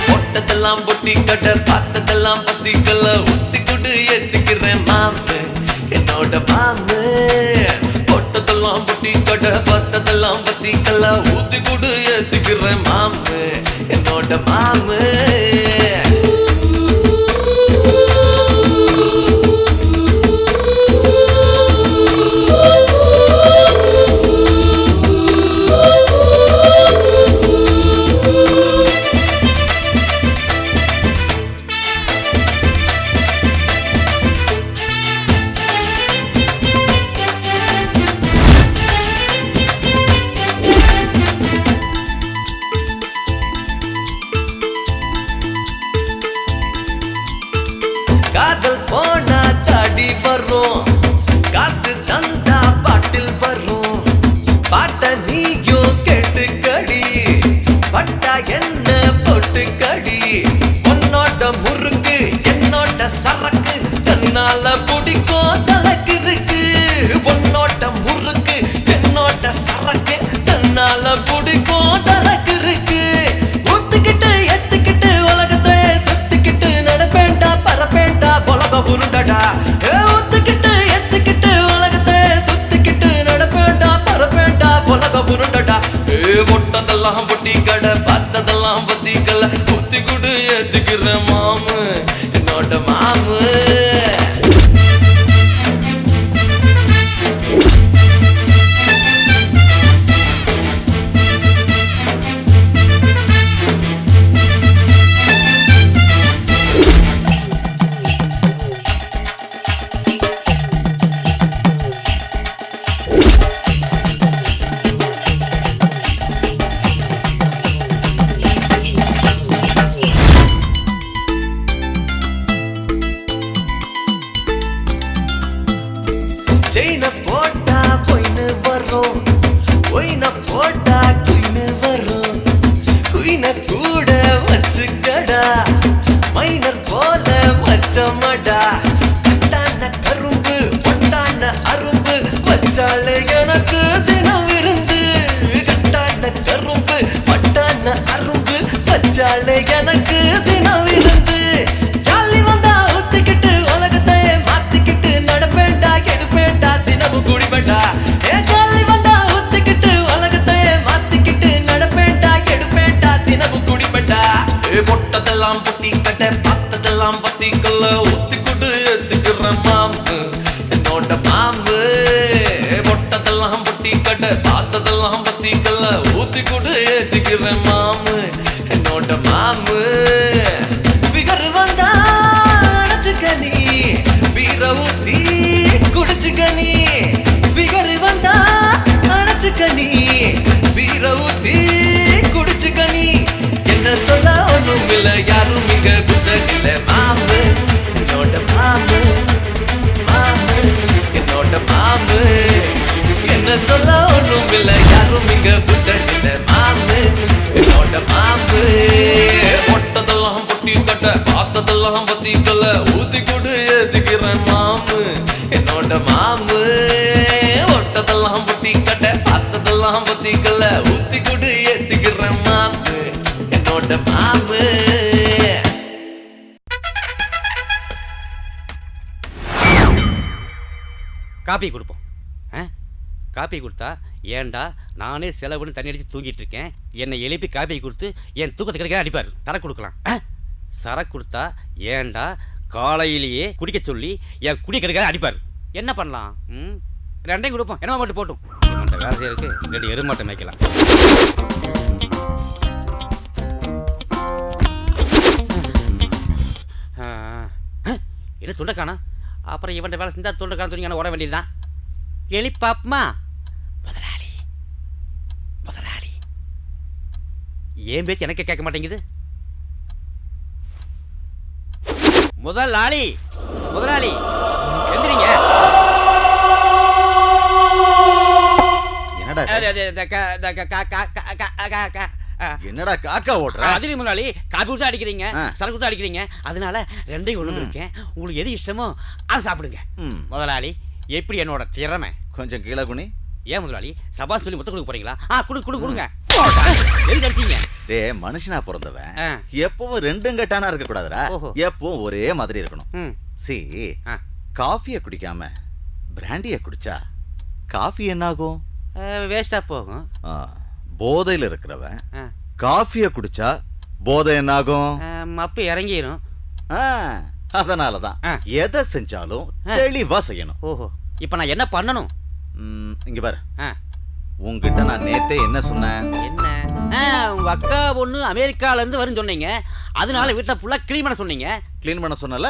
போட்டதெல்லாம் பொட்டி கடை, பார்த்ததெல்லாம் பத்தி கல்ல, ஊத்தி குடு ஏத்திக்கிறேன் மாமு, என்னோட மாமு. போட்டதெல்லாம் பொட்டி கடை, பார்த்ததெல்லாம் பத்தி கல்ல, ஊத்தி குடு ஏத்திக்கிறேன் மாமு, என்னோட மாமு. காதல் போனா தாடி வரும், காசு தந்தா பாட்டில் வரும். பாட்ட நீயும் கேட்டுக்கடி, பட்டா என்ன போட்டுக்கடி. உன்னோட முறுக்கு என்னோட சரக்கு, தன்னால பிடிக்கும் தலக்கு இருக்கு. உன்னோட முறுக்கு என்னோட சரக்கு, தன்னால பிடிக்கும் தலக்கு இருக்கு. ஊத்துக்கிட்டு எத்துக்கிட்டு உலகத்தை சுத்திக்கிட்டு நடப்பேண்டா பரப்பேண்டா உலகம் உருண்டடா. ஊத்துக்கிட்டு எத்துக்கிட்டு உலகத்தை சுத்திக்கிட்டு நடப்பேண்டா பரப்பேண்டா உலகம் உருண்டடா. பொட்டதெல்லாம் பொட்டி கடை, பார்த்ததெல்லாம் பத்தி கல்ல, ஊத்தி குடு ஏத்துக்கிற மாமு, என்னோட மாமு. செயின போட்டா பொயின்னு வரும், ஒயின போட்டா குயின்னு வரும். குயின கூட வச்சுக்கடா, மைனர் போல மச்சமடா. கட்டான கரும்பு பொட்டான அரும்பு, வச்சாலே எனக்கு தினம் விருந்து. கட்டான கரும்பு பொட்டான அரும்பு, வச்சாலே எனக்கு தினம் விருந்து. ஜாலி வந்தா ஊத்திக்கிட்டு உலகத்தை மாத்திக்கிட்டு நடப்பேண்டா கெடுப்பேண்டா தினமும் குடிப்பேண்டா. ஜாலி வந்தா ஊத்திக்கிட்டு உலகத்தை மாத்திக்கிட்டு நடப்பேண்டா கெடுப்பேண்டா தினமும் குடிப்பேண்டா. பொட்டதெல்லாம் பொட்டி கடை, பார்த்ததெல்லாம் பத்தி கல்ல, ஊத்தி குடு ஏத்துக்கிற மாமு, என்னோட மாமு. பொட்டதெல்லாம் பொட்டி கடை, பார்த்ததெல்லாம் பத்தி கல்ல, ஊத்தி குடு ஏத்துக்கிற மாமு, என்னோட மாமு. ஃபிகர் வந்தா அணைச்சுக்கனி, வீர ஊத்தி குடிச்சுக்கனி. ஃபிகர் வந்தா அணைச்சுக்கனி, வீர ஊத்தி குடிச்சுக்கனி. என்ன சொல்ல ஒண்ணும் இல்லை, யாரும் இங்க சொல்ல ஒண்ணும் இல்ல யாரும் இங்க புத்தகிட்ட மாமு என்னோட மாமு ஒட்டதெல்லாம் பொட்டி கட்ட பார்த்ததெல்லாம் பத்தி கொள்ள ஊத்தி கொடு ஏத்துக்கிறேன் மாமு என்னோட மாமு ஒட்டதெல்லாம் பொட்டி கட்ட பார்த்ததெல்லாம் பத்தி கொள்ள ஊத்தி கொடு ஏத்துக்கிறேன் மாமு என்னோட மாமு. காப்பி கொடுப்போம். காப்பி கொடுத்தா ஏன்டா நானே செலவுன்னு தண்ணி அடித்து தூங்கிட்டு இருக்கேன், என்னை எழுப்பி காப்பி கொடுத்து என் தூக்கத்தை கிடைக்க அடிப்பார். தர கொடுக்கலாம். சரக்கு கொடுத்தா ஏன்டா காலையிலேயே குடிக்க சொல்லி என் குடி கிடைக்க அடிப்பார். என்ன பண்ணலாம்? ரெண்டையும் கொடுப்போம். என்னமா மட்டும் போட்டும் அந்த வேலை செய்யறதுக்கு ரெண்டு எருமாட்டை மேய்க்கலாம். என்ன தொண்டைக்கானா? அப்புறம் இவன் வேலை செஞ்சா தொண்டைக்கான சொன்னீங்கன்னா ஓட வேண்டியதுதான். எலிப்பாப்மா முதலாளி முதலாளி ஏன் பேச்சு எனக்கு கேட்க மாட்டேங்குது? முதலாளி முதலாளி எந்திரிங்க. என்னடா காக்கா ஓடுற? அதிரி முதலாளி காப்பி கொடுத்து அடிக்கிறீங்க, சரக்கு கொடுத்து அடிக்கிறீங்க, அதனால ரெண்டையும் ஒண்ணு இருக்கேன். உங்களுக்கு எது இஷ்டமோ அதை சாப்பிடுங்க. முதலாளி எப்படி என்னோட திறமை? கொஞ்சம் கீழே குனி. ஏன் முதலாளி சபாஸ் சொல்லி மொத்த கொடுக்க போறீங்களா? கொடுங்க. எதுக்கு அடிச்சீங்க? டேய் மனுஷனா பிறந்தவன் எப்பவும் ரெண்டும் கட்டானா இருக்க கூடாதுடா. எப்பவும் ஒரே மாதிரி இருக்கணும். சி காஃபியை குடிக்காம பிராண்டியை குடிச்சா காஃபி என்ன ஆகும்? வேஸ்டா போகும். போதையில இருக்கிறவன் காஃபியை குடிச்சா போதை என்ன ஆகும்? மப்பு இறங்கிரும். அதனாலதான் எதை செஞ்சாலும் தெளிவா செய்யணும். ஓஹோ, இப்ப நான் என்ன பண்ணணும்? இங்க பாரு, உங்ககிட்ட நான் நேத்தே என்ன சொன்னேன்? என்ன? உங்க அக்கா பொண்ணு அமெரிக்கால இருந்து வரும் சொன்னீங்க, அதனால வீட்டை ஃபுல்லா கிளீன் பண்ண சொன்னீங்க. கிளீன் பண்ண சொன்னல?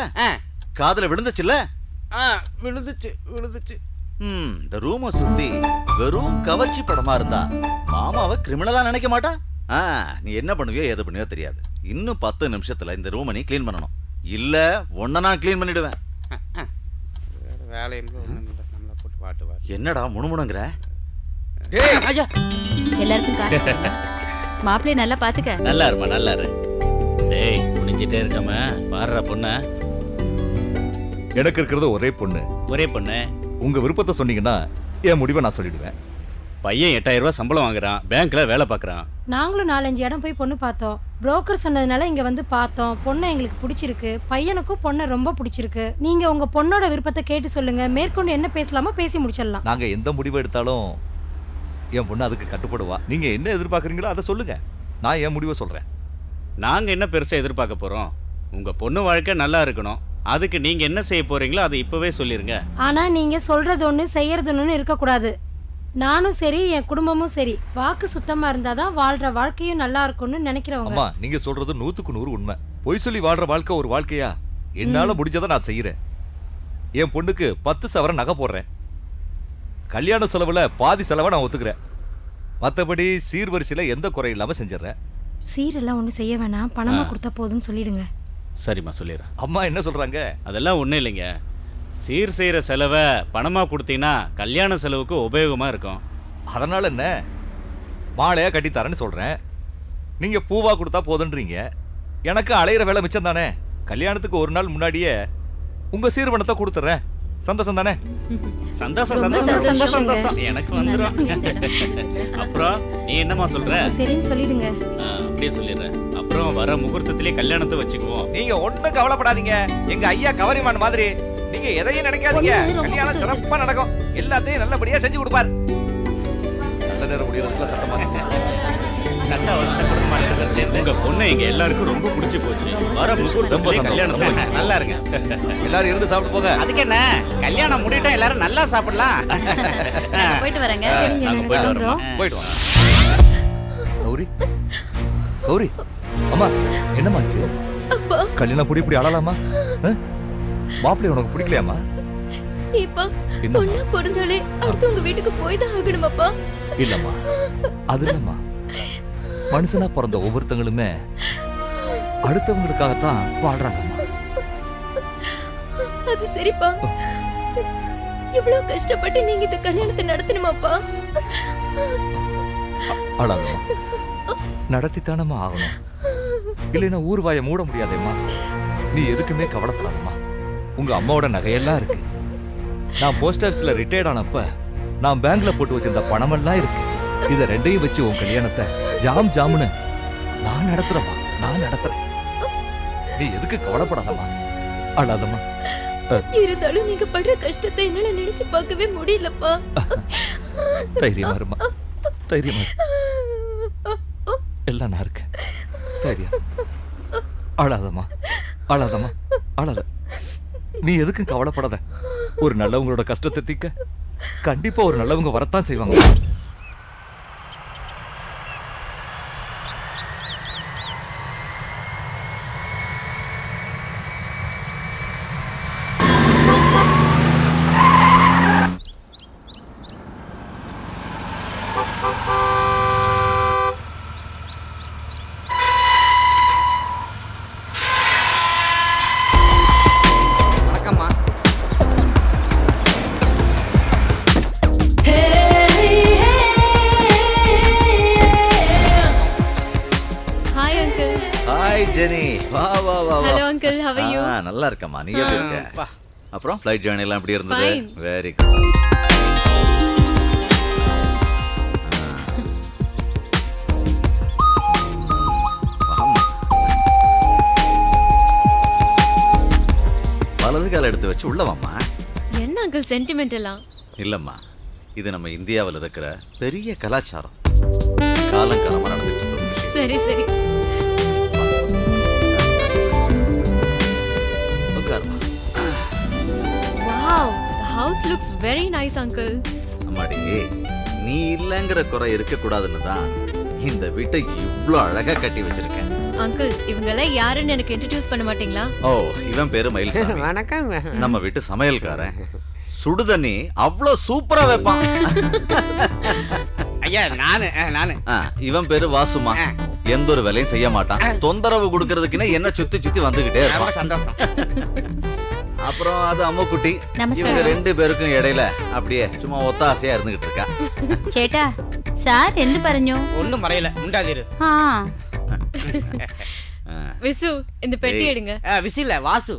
காதுல விழுந்துச்சுல்ல? விழுந்துச்சு. இந்த ரூமை சுத்தி வெறும் கவர்ச்சி படமா இருந்தா மாமாவை கிரிமினலா நினைக்க மாட்டா? நீ என்ன பண்ணுவியோ எது பண்ணுவியோ தெரியாது. இன்னும் 10 நிமிஷத்துல இந்த ரூமை நீ கிளீன் பண்ணணும். இல்ல ஒன்ன நான் கிளீன் பண்ணிடுவேன். என்னடா முணுமுணுங்கற? எல்லாருக்கும் மாப்பிள்ளைய நல்லா பாத்துக்க. நல்லா இருமா, நல்லா இரு. டேய் முடிஞ்சிட்டே இருக்காம பாடுற பொண்ணு. எனக்கு இருக்கிறது ஒரே பொண்ணு. ஒரே பொண்ணு. உங்க விருப்பத்தை சொன்னீங்கன்னா என் முடிவை நான் சொல்லிடுவேன். பையன் 8000 ரூபாய் சம்பளம் வாங்குறான், பேங்க்ல வேலை பார்க்குறான். நாங்களும் 4-5 இடம் போய் பொண்ணு பார்த்தோம். புரோக்கர் சொன்னதுனால இங்க வந்து பார்த்தோம். பொண்ணை எங்களுக்கு பிடிச்சிருக்கு, பையனுக்கும் பொண்ணை ரொம்ப பிடிச்சிருக்கு. நீங்க உங்க பொண்ணோட விருப்பத்தை கேட்டு சொல்லுங்க, மேற்கொண்டு என்ன பேசலாமோ பேசி முடிச்சிடலாம். நாங்க எந்த முடிவு எடுத்தாலும் என் பொண்ணு அதுக்கு கட்டுப்படுவா. நீங்க என்ன எதிர்பார்க்குறீங்களோ அதை சொல்லுங்க, நான் என் முடிவை சொல்றேன். நாங்க என்ன பெருசா எதிர்பார்க்க போறோம்? உங்க பொண்ணு வாழ்க்கை நல்லா இருக்கணும். அதுக்கு நீங்க என்ன செய்ய போறீங்களோ அதை இப்பவே சொல்லிருங்க. ஆனா நீங்க சொல்றது ஒண்ணு செய்யறது ஒண்ணு இருக்கக்கூடாது. நானும் சரி என் குடும்பமும் சரி வாக்கு சுத்தமா இருந்தாதான் வாழ்ற வாழ்க்கையும் நல்லா இருக்கும்னு நினைக்கிறவங்க. அம்மா நீங்க சொல்றது 100க்கு 100 உண்மை. பொய் சொல்லி வாழ்ற வாழ்க்கை ஒரு வாழ்க்கையா? என்னால முடிஞ்சதை நான் செய்யறேன். என் பொண்ணுக்கு 10 சவரன் நகை போடுறேன். கல்யாண செலவுல பாதி செலவை நான் ஒத்துக்கிறேன். மற்றபடி சீர்வரிசையில எந்த குறை இல்லாம செஞ்சிடறேன். சீரெல்லாம் ஒன்றும் செய்ய வேணாம், பணமா கொடுத்தா போதும்னு சொல்லிடுங்க. சரிம்மா சொல்லிடுறேன். அம்மா என்ன சொல்றாங்க? அதெல்லாம் ஒன்றும் இல்லைங்க. சீர் செய்கிற செலவை பணமாக கொடுத்தீங்கன்னா கல்யாண செலவுக்கு உபயோகமாக இருக்கும். அதனால என்ன, மாலையா கட்டி தரேன்னு சொல்றேன். நீங்க பூவா கொடுத்தா போதுன்றீங்க. எனக்கு அலையிற வேலை மிச்சம் தானே. கல்யாணத்துக்கு ஒரு நாள் முன்னாடியே உங்க சீர்வனத்தை கொடுத்துறேன். சந்தோஷம் தானே? சந்தோஷம் சந்தோஷம் சந்தோஷம் எனக்கு வந்துடும். அப்புறம் நீ என்னம்மா சொல்ற? சரின்னு சொல்லிடுங்க. அப்படியே சொல்லிடுறேன். அப்புறம் வர முகூர்த்தத்திலே கல்யாணத்தை வச்சுக்குவோம். நீங்க ஒண்ணும் கவலைப்படாதீங்க. எங்க ஐயா கவரிமான் மாதிரி நீங்க எதையும் நினைக்காதீங்க. கல்யாணம் சிறப்பா நடக்கும். எல்லாத்தையும் நல்லபடியா செஞ்சு கொடுப்பார். நல்ல நேரம் முடியறதுக்குள்ள தட்டமா நல்லா சேர்ந்து உங்க பொண்ணு எங்க எல்லாருக்கும் ரொம்ப பிடிச்சி போச்சு. வர முகூர்த்தத்திலே கல்யாணத்தை வச்சு நல்லா இருங்க. எல்லாரும் இருந்து சாப்பிட்டு போங்க. அதுக்கு என்ன, கல்யாணம் முடிட்டா எல்லாரும் நல்லா சாப்பிடலாம். போயிட்டு வரேங்க. போயிட்டு வரோம். போயிட்டு வாங்க. கௌரி கௌரி அம்மா என்னமாச்சு? கல்யாணம் புடி இப்படி அழலாமா? மாப்பிள்ளை உனக்கு பிடிக்கலையாமா? இப்ப பொண்ணு பிறந்தாலே அடுத்து உங்க வீட்டுக்கு போய் தான் ஆகணுமாப்பா? இல்லம்மா, அது இல்லம்மா. மனுஷனா பிறந்த ஒவ்வொருத்தங்களுமே அடுத்தவங்களுக்காகத்தான் வாழ்றாங்கம்மா. அது சரிப்பா, இவ்வளவு கஷ்டப்பட்டு நீங்க இந்த கல்யாணத்தை நடத்தணுமாப்பா? அழாதம்மா, நடத்தித்தானம்மா ஆகணும். இல்லைன்னா ஊர்வாயை மூட முடியாதேம்மா. நீ எதுக்குமே கவலைப்படாதம்மா. உங்க அம்மாவோட நகையெல்லாம் இருக்கு. நான் போஸ்ட் ஆஃபீஸ்ல ரிட்டையர்ட் ஆனப்ப நான் பேங்க்ல போட்டு வச்சிருந்த பணமெல்லாம் இருக்கு. இத ரெண்டையும் வச்சு உன் கல்யாணத்தை ஜாம் ஜாமுன்னு நான் நடத்துறேம்மா, நான் நடத்துறேன். நீ எதுக்கு கவலைப்படாதம்மா, அழாதம்மா. இருந்தாலும் நீங்க படுற கஷ்டத்தை என்னால நினைச்சு பார்க்கவே முடியலப்பா. தைரியமா இருமா, தைரியமா இரு. எல்லாம் நான் இருக்கேன், தைரியம். அழாதம்மா, அழாதம்மா, அழாத. நீ எதுக்கும் கவலைப்படாத. ஒரு நல்லவங்களோட கஷ்டத்தை தீக்க கண்டிப்பா ஒரு நல்லவங்க வரத்தான் செய்வாங்க. வணக்கம்மா. Hi uncle. ஹாய் ஜெனி, வா வா வா வா. Hello uncle, how are you? நல்லா இருக்கம்மா, நீ எப்படி இருக்க? அப்புறம் ஃப்ளைட் ஜர்னி எல்லாம் எப்படி இருந்தது? Fine. Very good. வலது கால எடுத்து வச்சு உள்ள வாம்மா. என்ன அங்கிள் சென்டிமெண்ட் எல்லாம்? இல்லம்மா, இது நம்ம இந்தியாவில் இருக்கிற பெரிய கலாச்சாரம். காலங்காலமா நடந்துட்டு இருக்கிற ஒரு விஷயம். சரி சரி. உட்காருமா. Wow, the house looks very nice uncle. அம்மாடி, நீ இல்லங்கிற குறை இருக்க கூடாதுன்னு தான் இந்த வீட்டை இவ்ளோ அழகா கட்டி வச்சிருக்கேன். அங்கிள், இவங்க எல்லாம் யாருன்னு எனக்கு இன்ட்ரோடியூஸ் பண்ண மாட்டீங்களா? ஓ, இவன் பேரு மயில்சாமி. வணக்கம். நம்ம வீட்டு சமையல்காரன். சுடுதண்ணி அவ்வளோ சூப்பரா வைப்பான். ஐயா நானு இவன் பேரு வாசுமா. எந்த ஒரு வேலையும் செய்ய மாட்டான். தொந்தரவு கொடுக்கறதுக்குன்னு என்ன சுத்தி சுத்தி வந்துகிட்டே இருப்பான். சந்தோஷம். அப்புறம் அது அம்முக்குட்டி. இவங்க ரெண்டு பேருக்கும் இடையில அப்படியே சும்மா ஒத்தாசையா இருந்துகிட்டு இருக்கா. ചേട്ടാ സാർ എന്ത് പറഞ്ഞു? ஒண்ணும் மறையல, முண்டாதீரு. ആ விசு, இந்த பெட்டி எடுங்க. விசி இல்ல, வாசு.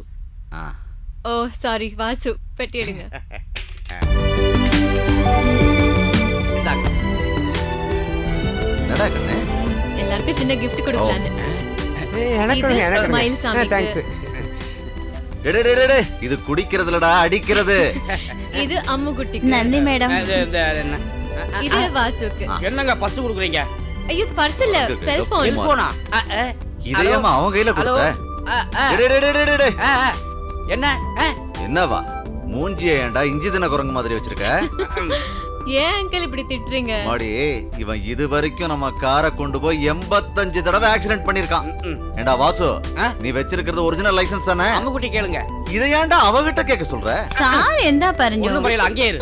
ஓ சாரி, வாசு, பெட்டி எடுங்க. என்னடா கண்ணே? எல்லாருக்கும் சின்ன gift கொடுக்கலான்னு. இது மயில்சாமிக்கு. இது குடிக்கிறதுலடா, அடிக்கிறது. இது அம்முக்குட்டிக்கு. നന്ദി മേഡം. இது வாசுக்கு. என்னங்க பர்ஸ் குடுக்குறீங்க? ஐயோ, பர்ஸ் இல்ல, செல்போன். செல்போனா? இதேமா அவன் கையில கொடுத்த. என்ன என்னவா மூஞ்சிய ஏன்டா இஞ்சி தின குரங்கு மாதிரி வச்சிருக்க? ஏன் அங்கிள் இப்படி திட்டுறீங்க? மாடி, இவன் இது வரைக்கும் நம்ம காரை கொண்டு போய் 85 தடவை ஆக்சிடென்ட் பண்ணிருக்கான். ஏண்டா வாசு, நீ வச்சிருக்கிறது ஒரிஜினல் லைசென்ஸ் தானே? அம்முக்குட்டி கேளுங்க. இதை ஏன்டா அவகிட்ட கேட்க சொல்ற? സാർ എന്താ പറഞ്ഞു? ஒண்ணும் மறையல, அங்கேயே இரு.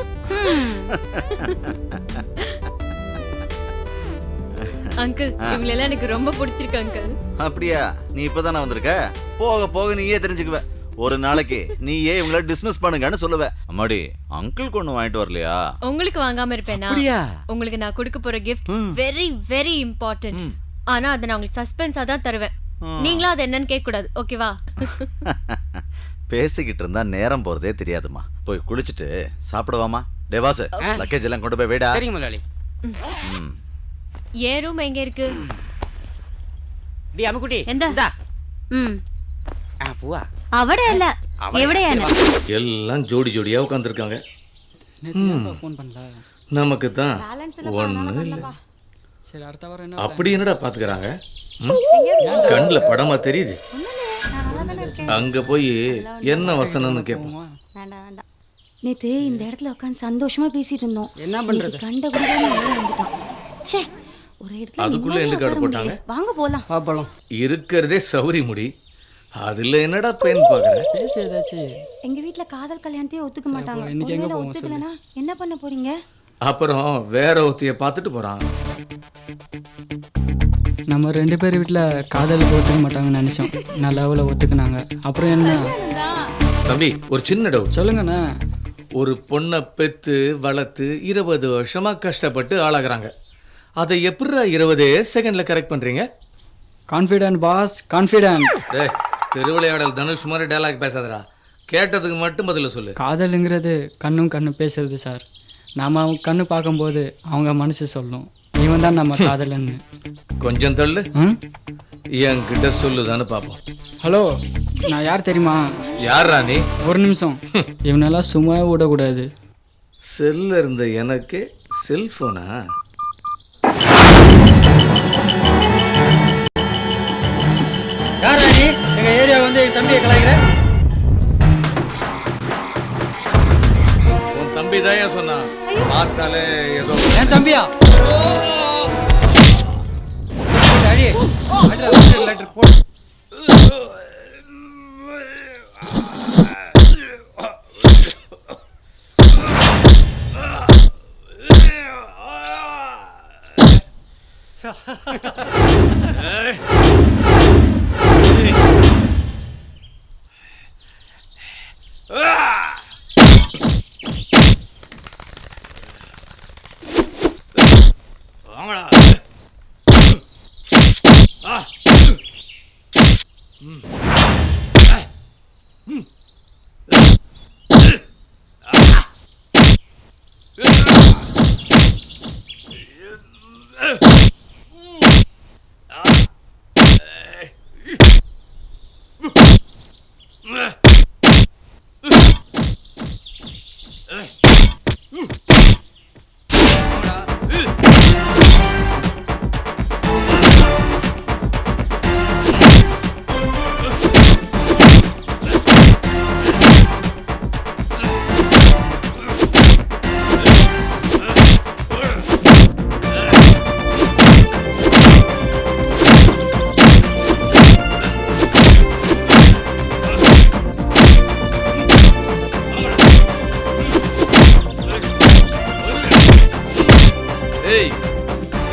அங்கிள், இவங்களெல்லாம் எனக்கு ரொம்ப பிடிச்சிருக்கு அங்கிள். அப்படியா? நீ இப்பதானே வந்திருக்க? போக போக நீயே தெரிஞ்சுக்குவ. ஒரு நாளைக்கு நீயே இவங்கள டிஸ்மிஸ் பண்ணுங்கன்னு சொல்லுவ. அம்மாடி, அங்கிள் ஒண்ணு வாங்கிட்டு வரலையா? உங்களுக்கு வாங்காம இருப்பேனா? உங்களுக்கு நான் கொடுக்க போற gift வெரி வெரி இம்பார்ட்டன்ட். ஆனா அதை நான் உங்களுக்கு சஸ்பென்ஸா தான் தருவேன். நீங்களும் அது என்னன்னு கேட்க கூடாது, ஓகேவா? பேசிக்கிட்டு இருந்தா நேரம் போறதே தெரியாதுமா. போய் குளிச்சுட்டு சாப்பிடுவாமா. டேவாஸ், லக்கேஜ் எல்லாம் கொண்டு போய் வைடா. சரிங்க முதலாளி. ஏன் ரூம் எங்க இருக்கு? டி அம்முக்குட்டி, എന്താ? பூவா അവിടെ അല്ല, എവിടെയാണ്? எல்லாம் ஜோடி ஜோடியா உட்காந்துருக்காங்க. நமக்கு தான் ஒண்ணு இல்லை. அப்படி என்னடா பாத்துக்கிறாங்க? கண்ணில் படமா தெரியுது. அங்க போய் என்ன வசனம்னு கேட்போம். வேண்டாம் வேண்டாம். நேத்து இந்த இடத்துல உட்காந்து சந்தோஷமா பேசிட்டு இருந்தோம். என்ன பண்றது? கண்ட கூட வந்துட்டான். ச்சே, ஒரு இடத்துல அதுக்குள்ள எந்த கார்டு போட்டாங்க? வாங்க போலாம். பாப்பலாம். இருக்கிறதே சௌரி முடி, அதுல என்னடா பெண் பாக்குற? பேசு ஏதாச்சு. எங்க வீட்ல காதல் கல்யாணத்தையே ஒத்துக்க மாட்டாங்க. ஒருவேளை ஒத்துக்கலனா என்ன பண்ண போறீங்க? அப்புறம் வேற ஒருத்தைய பார்த்துட்டு போறான். நம்ம 2 பேர் வீட்டில் காதலுக்கு ஒத்துக்க மாட்டாங்கன்னு நினச்சோம். நல்ல லெவலில் ஒத்துக்குனாங்க. அப்புறம் என்ன தம்பி, ஒரு சின்ன டவுட் சொல்லுங்கண்ணா. ஒரு பொண்ணை பெற்று வளர்த்து 20 வருஷமா கஷ்டப்பட்டு ஆளாகிறாங்க. அதை எப்படிடா 20 செகண்டில் கரெக்ட் பண்ணுறீங்க? Confident boss, confident. டேய், திருவிளையாடல் தனுஷ் மாதிரி டயலாக் பேசாதடா. கேட்டதுக்கு மட்டும் பதில் சொல்லு. காதலுங்கிறது கண்ணு பேசுறது சார். நாம அவங்க கண்ணு பார்க்கும்போது அவங்க மனசு சொல்லும், இவன் தான் நம்ம காதலன்னு. கொஞ்சம் தள்ளு, என்கிட்ட சொல்லுதான்னு பார்ப்போம். ஹலோ, நான் யார் தெரியுமா? யாரா நீ? ஒரு நிமிஷம், இவனெல்லாம் சும்மா விடக்கூடாது. செல்ல இருந்த எனக்கு செல்ஃபோனா? யாரா நீ எங்க ஏரியா வந்து என் தம்பியை கலாய்க்கிற? உன் தம்பி தான் ஏன் சொன்னான்? பார்த்தாலே ஏதோ என் தம்பியா? லெட்டர் போடு.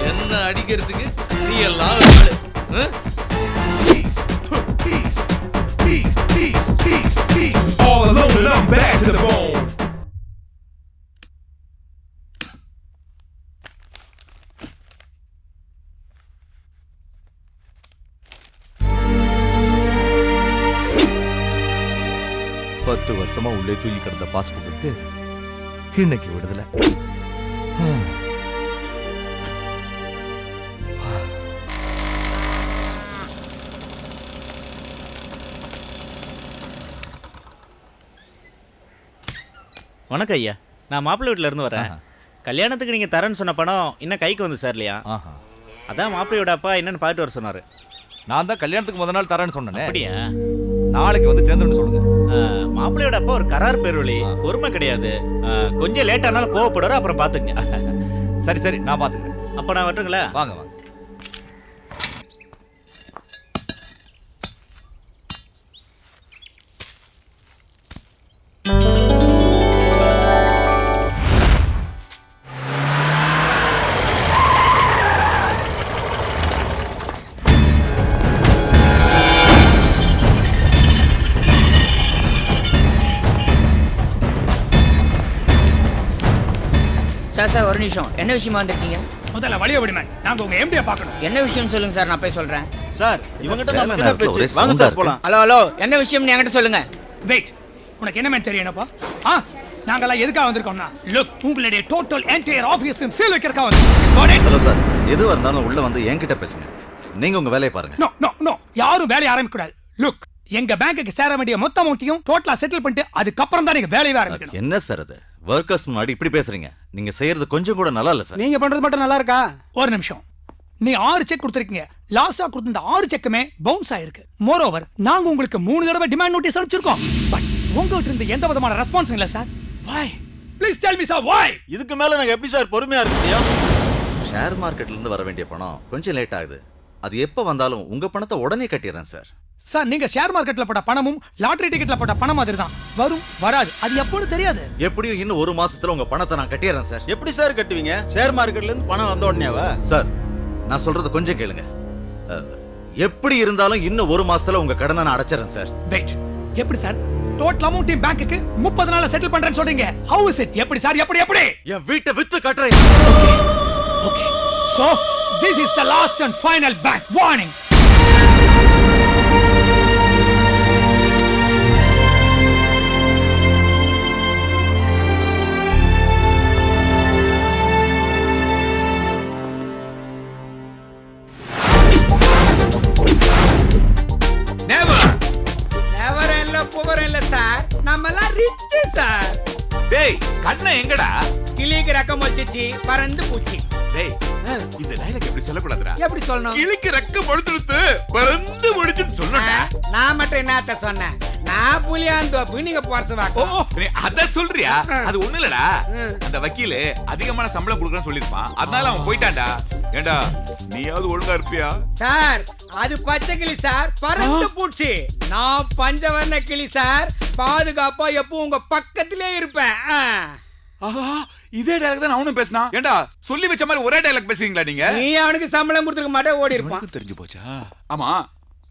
என்ன அடிக்கிறதுக்கு நீ எல்லாம் All alone and I'm back to the bone. பத்து வருஷமா உள்ளே தூக்கி கிடந்த பாஸ்புக்கு இன்னைக்கு விடுதலை. வணக்கம் ஐயா, நான் மாப்பிள்ளை வீட்டில் இருந்து வரேன். கல்யாணத்துக்கு நீங்கள் தரேன்னு சொன்ன பணம் இன்னும் கைக்கு வந்து சார் இல்லையா? அதான் மாப்பிள்ளையோட அப்பா என்னன்னு பார்த்துட்டு வர சொன்னார். நான் தான் கல்யாணத்துக்கு முதல் நாள் தரேன்னு சொன்னேன். அப்படியா? நாளைக்கு வந்து சேர்ந்துன்னு சொல்லுங்க. மாப்பிள்ளையோட அப்பா ஒரு கரார் பேர்வழி, பொறுமை கிடையாது. கொஞ்சம் லேட் ஆனாலும் கோவப்படுவார், அப்புறம் பார்த்துங்க. சரி சரி, நான் பார்த்துக்கிறேன். அப்போ நான் வரட்டுங்களா? வாங்க வாங்க. சார் ஒரு நிமிஷம், என்ன விஷயமா வந்திருக்கீங்க? முதல்ல வழிய விடுங்க, நாங்க உங்க எம்டியை பார்க்கணும். என்ன விஷயம் சொல்லுங்க சார், நான் போய் சொல்றேன். சார் இவங்கிட்ட நம்ம கிட்ட பேச்சு, வாங்க சார் போலாம். ஹலோ, என்ன விஷயம் என்கிட்ட சொல்லுங்க. வெயிட், உனக்கு என்ன மேன் தெரியும்ப்பா? நாங்கெல்லாம் எதுக்காக வந்திருக்கோம்னா, லுக், உங்களுடைய டோட்டல் என்டையர் ஆபீஸையும் சீல் வைக்கிறதுக்காக வந்திருக்கோம். ஹலோ சார், எது வந்தாலும் உள்ள வந்து என்கிட்ட பேசுங்க. நீங்க உங்க வேலையை பாருங்க. நோ நோ நோ, யாரும் வேலையை ஆரம்பிக்க கூடாது. லுக், எங்க பேங்க்குக்கு சேர வேண்டிய மொத்த அமௌண்ட்டையும் டோட்டலா செட்டில் பண்ணிட்டு அதுக்கப்புறம் தான் நீங்க வேலையை ஆரம்பிக்கணும். என்ன சார் அது? வர்க்கர்ஸ் முன்னாடி இப்படி பேசுறீங்க? நீங்க செய்யறது கொஞ்சம் கூட நல்லா இல்ல சார். நீங்க பண்றது மட்டும் நல்லா இருக்கா? ஒரு நிமிஷம், நீ 6 செக் கொடுத்திருக்கீங்க. லாஸ்டா கொடுத்த 6 செக்குமே பவுன்ஸ் ஆயிருக்கு. மோர் ஓவர், நாங்க உங்களுக்கு 3 தடவை டிமாண்ட் நோட்டீஸ் அனுப்பிச்சிருக்கோம். பட் உங்ககிட்ட இருந்து எந்த விதமான ரெஸ்பான்ஸ் இல்ல sir. why? Please tell me sir, why? இதுக்கு மேல நாங்க எப்படி சார் பொறுமையா இருக்க முடியும்? ஷேர் மார்க்கெட்ல இருந்து வர வேண்டிய பணம் கொஞ்சம் லேட் ஆகுது. அது எப்ப வந்தாலும் உங்க பணத்தை உடனே கட்டிடுறேன் சார். சார், நீங்க ஷேர் மார்க்கெட்ல போட்ட பணமும் லாட்டரி டிக்கெட்ல போட்ட பணம் மாதிரி தான். வரும் வராது, அது எப்போன்னு தெரியாது. எப்படியும் இன்னும் 1 மாசத்துல உங்க பணத்தை நான் கட்டிடுறேன் சார். எப்படி சார் கட்டுவீங்க? ஷேர் மார்க்கெட்ல இருந்து பணம் வந்த உடனேவா? சார், நான் சொல்றது கொஞ்சம் கேளுங்க. எப்படி இருந்தாலும் இன்னும் 1 மாசத்துல உங்க கடனை நான் அடைச்சிடுறேன் சார். வெயிட், எப்படி சார்? டோட்டல் அமௌண்ட் பேங்க்குக்கு 30 நாள்ல செட்டில் பண்றேன்னு சொல்றீங்க. How is it? எப்படி சார்? எப்படி? என் வீட்டை வித்து கட்டுறேன். Okay. So this is the last and final bank warning. டேய் கண்ணை எங்கடா? கிளிக்கு ரக்கம் வச்சிச்சு பறந்து பூச்சி. டேய் இந்த டயலாக் எப்படி சொல்லக்கூடாதுடா? எப்படி சொல்லணும்? கிளிக்கு ரெக்க படுத்துடுத்து பறந்து முடிச்சுன்னு சொல்லணும்டா. நான் மட்டும் என்னத்த சொன்னேன்? நான் புலியாந்தோப்பு நீங்க போறச வாக்கு. ஓ நீ அத சொல்றியா? அது ஒண்ணு இல்லடா. அந்த வக்கீல் அதிகமான சம்பளம் கொடுக்கறன்னு சொல்லிருப்பான். அதனால அவன் போயிட்டான்டா. ஏண்டா நீயாவது ஒழுங்கா இருப்பியா? சார் அது பச்சை கிளி சார், பறந்து பூச்சி. நான் பஞ்சவர்ண கிளி சார், பாதுகாப்பா எப்போ உங்க பக்கத்திலே இருப்பேன். ஆஹா இதே டயலாக் தான் அவனும் பேசினான். ஏண்டா சொல்லி வச்ச மாதிரி ஒரே டயலாக் பேசுறீங்களா நீங்க? நீ அவனுக்கு சம்பளம் கொடுத்துருக்க மாட்டே ஓடி இருப்பான். தெரிஞ்சு போச்சா? ஆமா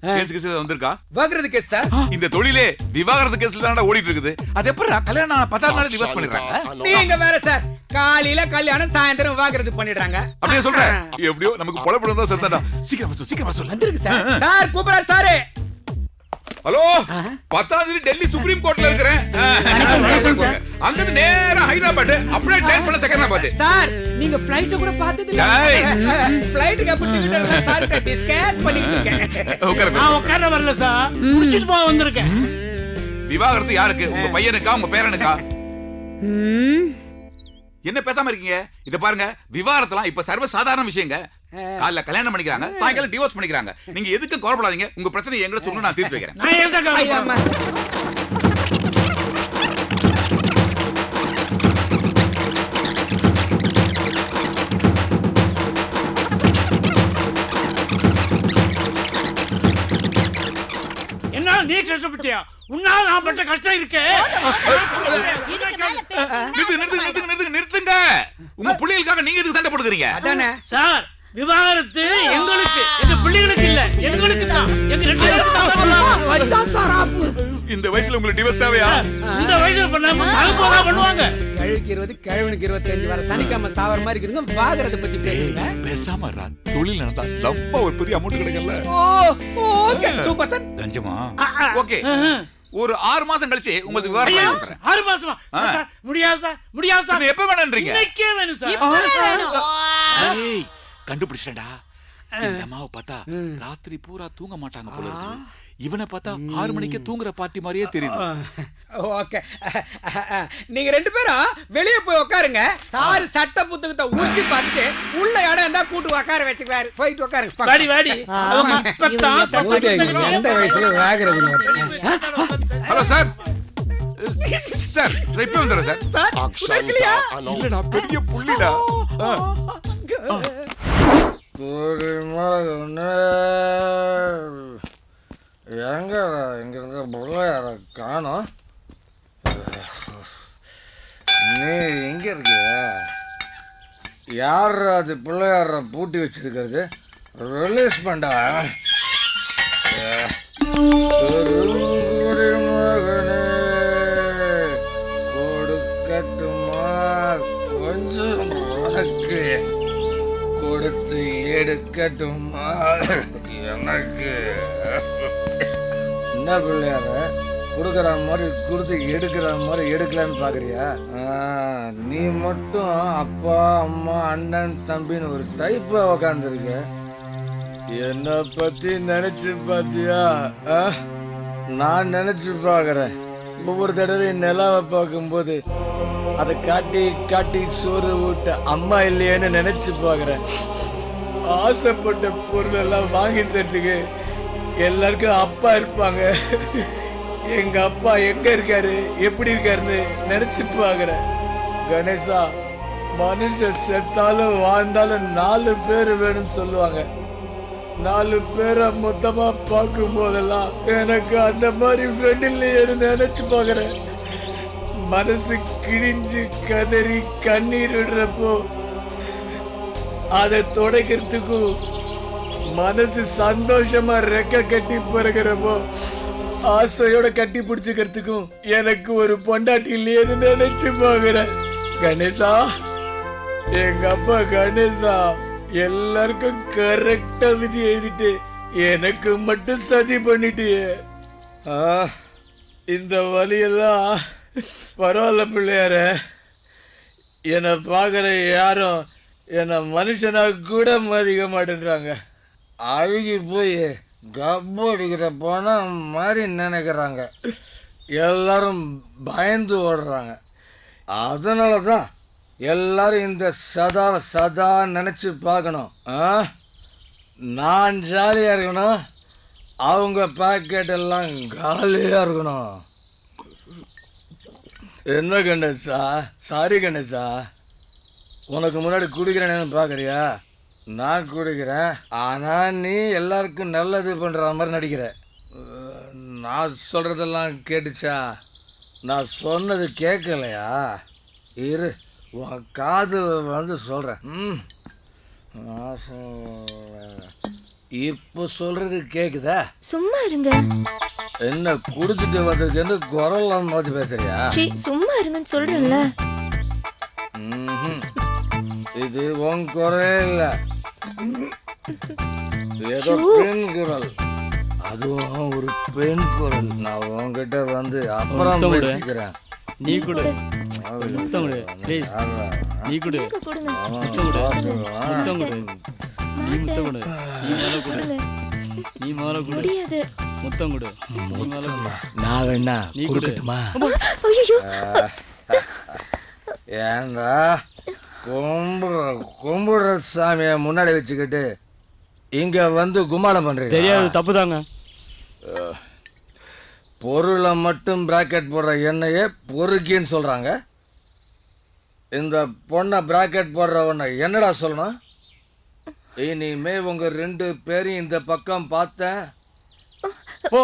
கேஸ் வந்திருக்கா? வாக்குறது கேஸ் சார். இந்த தொழிலே விவாகரத்து கேஸ்ல தானடா ஓடிட்டு இருக்குது. அது எப்பறா கல்யாணம் ஆன 10 நாள் டிவோர்ஸ் பண்ணிடுறாங்க? நீங்க வேற சார், காலையில கல்யாணம் சாயந்தரம் விவாகரத்து பண்ணிடுறாங்க. அப்படியே சொல்றேன். எப்படியோ நமக்கு பொழப்படம் தான் செத்தாடா. சீக்கிரமா சொல்லு. வந்திருக்கு சார். சார் கூப்பிடுறாரு சார். ஹலோ 10ஆம் தேதி டெல்லி சுப்ரீம் கோர்ட்ல இருக்கறேன். அங்க இருந்து நேரா ஹைதராபாத் அப்படியே ட்ரெயின் பண்ண செகண்ட்ராபாத். சார் நீங்க ஃளைட் கூட பார்த்தது இல்ல? ஃளைட்டுக்கு அப்படி டிக்கெட் எடுத்தா சார் கிட்ட டிஸ்கஸ் பண்ணிட்டு இருக்கேன். நான் உட்கார வரல சார், குடிச்சிட்டு போக வந்திருக்கேன். விவாகரத்து யாருக்கு? உங்க பையனுக்கா உங்க பேரனுக்கா? என்ன பேசாம இருக்கீங்க? இத பாருங்க, விவாகரத்துலாம் இப்ப சர்வ சாதாரண விஷயங்க. காலைல கல்யாணம் பண்ணிக்கிறாங்க, சாயங்காலம் டிவோர்ஸ் பண்ணிக்கிறாங்க. நீங்க எதுக்கு கவலைப்படாதீங்க. உங்க பிரச்சனை எங்கட சொல்லணும், நான் தீர்த்து வைக்கிறேன். நான் ஏன் கவலைப்படுறேன்? என்ன நீ கஷ்டப்பட்டியா? உன்னால நான் பட்ட கஷ்டம் இருக்கே. நிறுத்துங்க. உங்க புள்ளைகளுக்காக நீங்க எதுக்கு சண்டை போடுறீங்க? அதானே சார், விவாகரத்து எங்களுக்கு, எங்க பிள்ளைகளுக்கு இல்ல, எங்களுக்கு தான். எங்க ரெண்டு பேரும் வச்சா சாராப்பு. இந்த வயசுல உங்களுக்கு டிவோர்ஸ் தேவையா? இந்த வயசுல பண்ணாம சாகுபோதா பண்ணுவாங்க. கழுக்கு 20 கிழவனுக்கு 25 வர சனிக்காம சாவற மாதிரி இருக்குங்க. விவாகரத்தை பத்தி பேசுங்க. பேசாம ரா. தொழில் நடந்தா லம்பா ஒரு பெரிய அமௌண்ட் கிடைக்கல. ஓகே 2% கஞ்சமா. ஓகே ஒரு 6 மாசம் கழிச்சு உங்களுக்கு விவாகரத்து பண்ணி கொடுக்கிறேன். 6 மாசமா? சார் முடியாது சார், முடியாது சார். எப்ப வேணும்ன்றீங்க? இன்னைக்கே வேணும் சார். ஏய் கண்டுபிடிச்சடா. இந்த அம்மாவை பார்த்தா ராத்திரி பூரா தூங்க மாட்டாங்க போல இருக்கு. இவனை பார்த்தா 6 மணிக்கு தூங்குற பார்ட்டி மாதிரியே தெரியுது. ஓகே நீங்க ரெண்டு பேரும் வெளிய போய் உட்காருங்க. சார் சட்ட புத்தகத்தை உரிச்சு பார்த்துட்டு உள்ள இடம் இருந்தா கூட்டு உட்கார வச்சுக்குவாரு. போயிட்டு உட்காருங்க. வாடி வாடி. எந்த வயசுல வாங்குறது? Hello sir. சார் இப்ப வந்துறேன் சார். சார் இல்லையா? இல்லடா பெரிய புள்ளிடா. எங்க இங்க இருக்க பிள்ளையார காணோம். நீ எங்க இருக்கிய? யார் அது பிள்ளையார பூட்டி வச்சிருக்கிறது? ரிலீஸ் பண்ணா. கொடுக்கட்டுமா கொஞ்சம் உனக்கு, கொடுத்து எடுக்கட்டுமா எனக்கு? என்ன பிள்ளையார கொடுக்குற மாதிரி கொடுத்து எடுக்கிற மாதிரி எடுக்கலான்னு பார்க்குறியா? நீ மட்டும் அப்பா அம்மா அண்ணன் தம்பின்னு ஒரு டைப்பாக உக்காந்துருக்க. என்னை பற்றி நினச்சி பார்த்தியா? நான் நினச்சி பார்க்குறேன். ஒவ்வொரு தடவையும் நிலாவை பார்க்கும்போது அதை காட்டி காட்டி சோறு ஊட்ட அம்மா இல்லையேன்னு நினச்சி பார்க்குறேன். ஆசைப்பட்ட பொருளெல்லாம் வாங்கி தரதுக்கு எல்லாருக்கும் அப்பா இருப்பாங்க. எங்க அப்பா எங்க இருக்காரு, எப்படி இருக்காருன்னு நினைச்சு பாக்குறேன். கணேசா, மனுஷன் செத்தாலும் வாழ்ந்தாலும் 4 பேர் வேணும்னு சொல்லுவாங்க. 4 பேரை மொத்தமா பார்க்கும் போதெல்லாம் எனக்கு அந்த மாதிரி ஃப்ரெண்ட் இல்லையேன்னு நினைச்சு பாக்குறேன். மனசு கிழிஞ்சு கதறி கண்ணீர் விடுறப்போ அதை துடைக்கிறதுக்கும், மனசு சந்தோஷமா ரெக்க கட்டி பிறகுறப்போ ஆசையோட கட்டி பிடிச்சுக்கிறதுக்கும் எனக்கு ஒரு பொண்டாட்டி இல்லையேன்னு நினைச்சு போகிறேன். கணேசா, எங்க அப்பா கணேசா எல்லாருக்கும் கரெக்டா விதி எழுதிட்டு எனக்கு மட்டும் சதி பண்ணிட்டு இந்த வழியெல்லாம் பரவாயில்ல பிள்ளையார. என்னை பார்க்குற யாரும் என்னை மனுஷனா கூட மதிக்க மாட்டேன்றாங்க. அழுகி போய் கப்பு அடிக்கிற போனா மாதிரி நினைக்கிறாங்க. எல்லாரும் பயந்து ஓடுறாங்க. அதனால தான் எல்லாரும் இந்த சதா நினச்சி பார்க்கணும். நான் ஜாலியாக இருக்கணும், அவங்க பாக்கெட் எல்லாம் காலியாக இருக்கணும். என்ன கணேசா? சாரி கணேசா, உனக்கு முன்னாடி குடிக்கிறேன்னு பார்க்குறியா? நான் குடிக்கிறேன், ஆனால் நீ எல்லாருக்கும் நல்லது பண்ணுற மாதிரி நடிக்கிற. நான் சொல்கிறதெல்லாம் கேட்டுச்சா? நான் சொன்னது கேட்கலையா? இரு, உன் காது வந்து சொல்கிறேன். இப்போ சொல்கிறது கேட்குதா? சும்மா இருங்க. என்ன குடிச்சிட்டு வந்ததுக்கு குரல்லாம் மாதிரி பேசுறியா? சும்மா இருங்கன்னு சொல்றேன்ல. இது உன் குரல் இல்ல, ஏதோ பெண் குரல். அதுவும் ஒரு பெண் குரல். நான் உன்கிட்ட வந்து அப்புறம் பேசிக்கிறேன். நீ கொடு, முத்தம் கொடு ப்ளீஸ். நீ கொடு, முத்தம் கொடு, முத்தம் கொடு. நீ முத்தம் கொடு, நீ மேல கொடு, நீ மேல கொடு. முத்தம் கொடு, நீ மேல கொடு. நான் வேணா கொடுக்கட்டுமா? ஏண்டா கும்பிடுற சாமியை முன்னாடி வச்சுக்கிட்டு இங்க வந்து கும்மாளம் பண்றீங்க? தெரியாது, தப்பு தாங்க. பொருளை மட்டும் பிராக்கெட் போடுற எண்ணெயே பொறுக்கின்னு சொல்றாங்க. இந்த பொண்ணை பிராக்கெட் போடுறவனை என்னடா சொல்லணும்? இனிமே உங்க 2 பேரையும் இந்த பக்கம் பார்த்தேன் போ.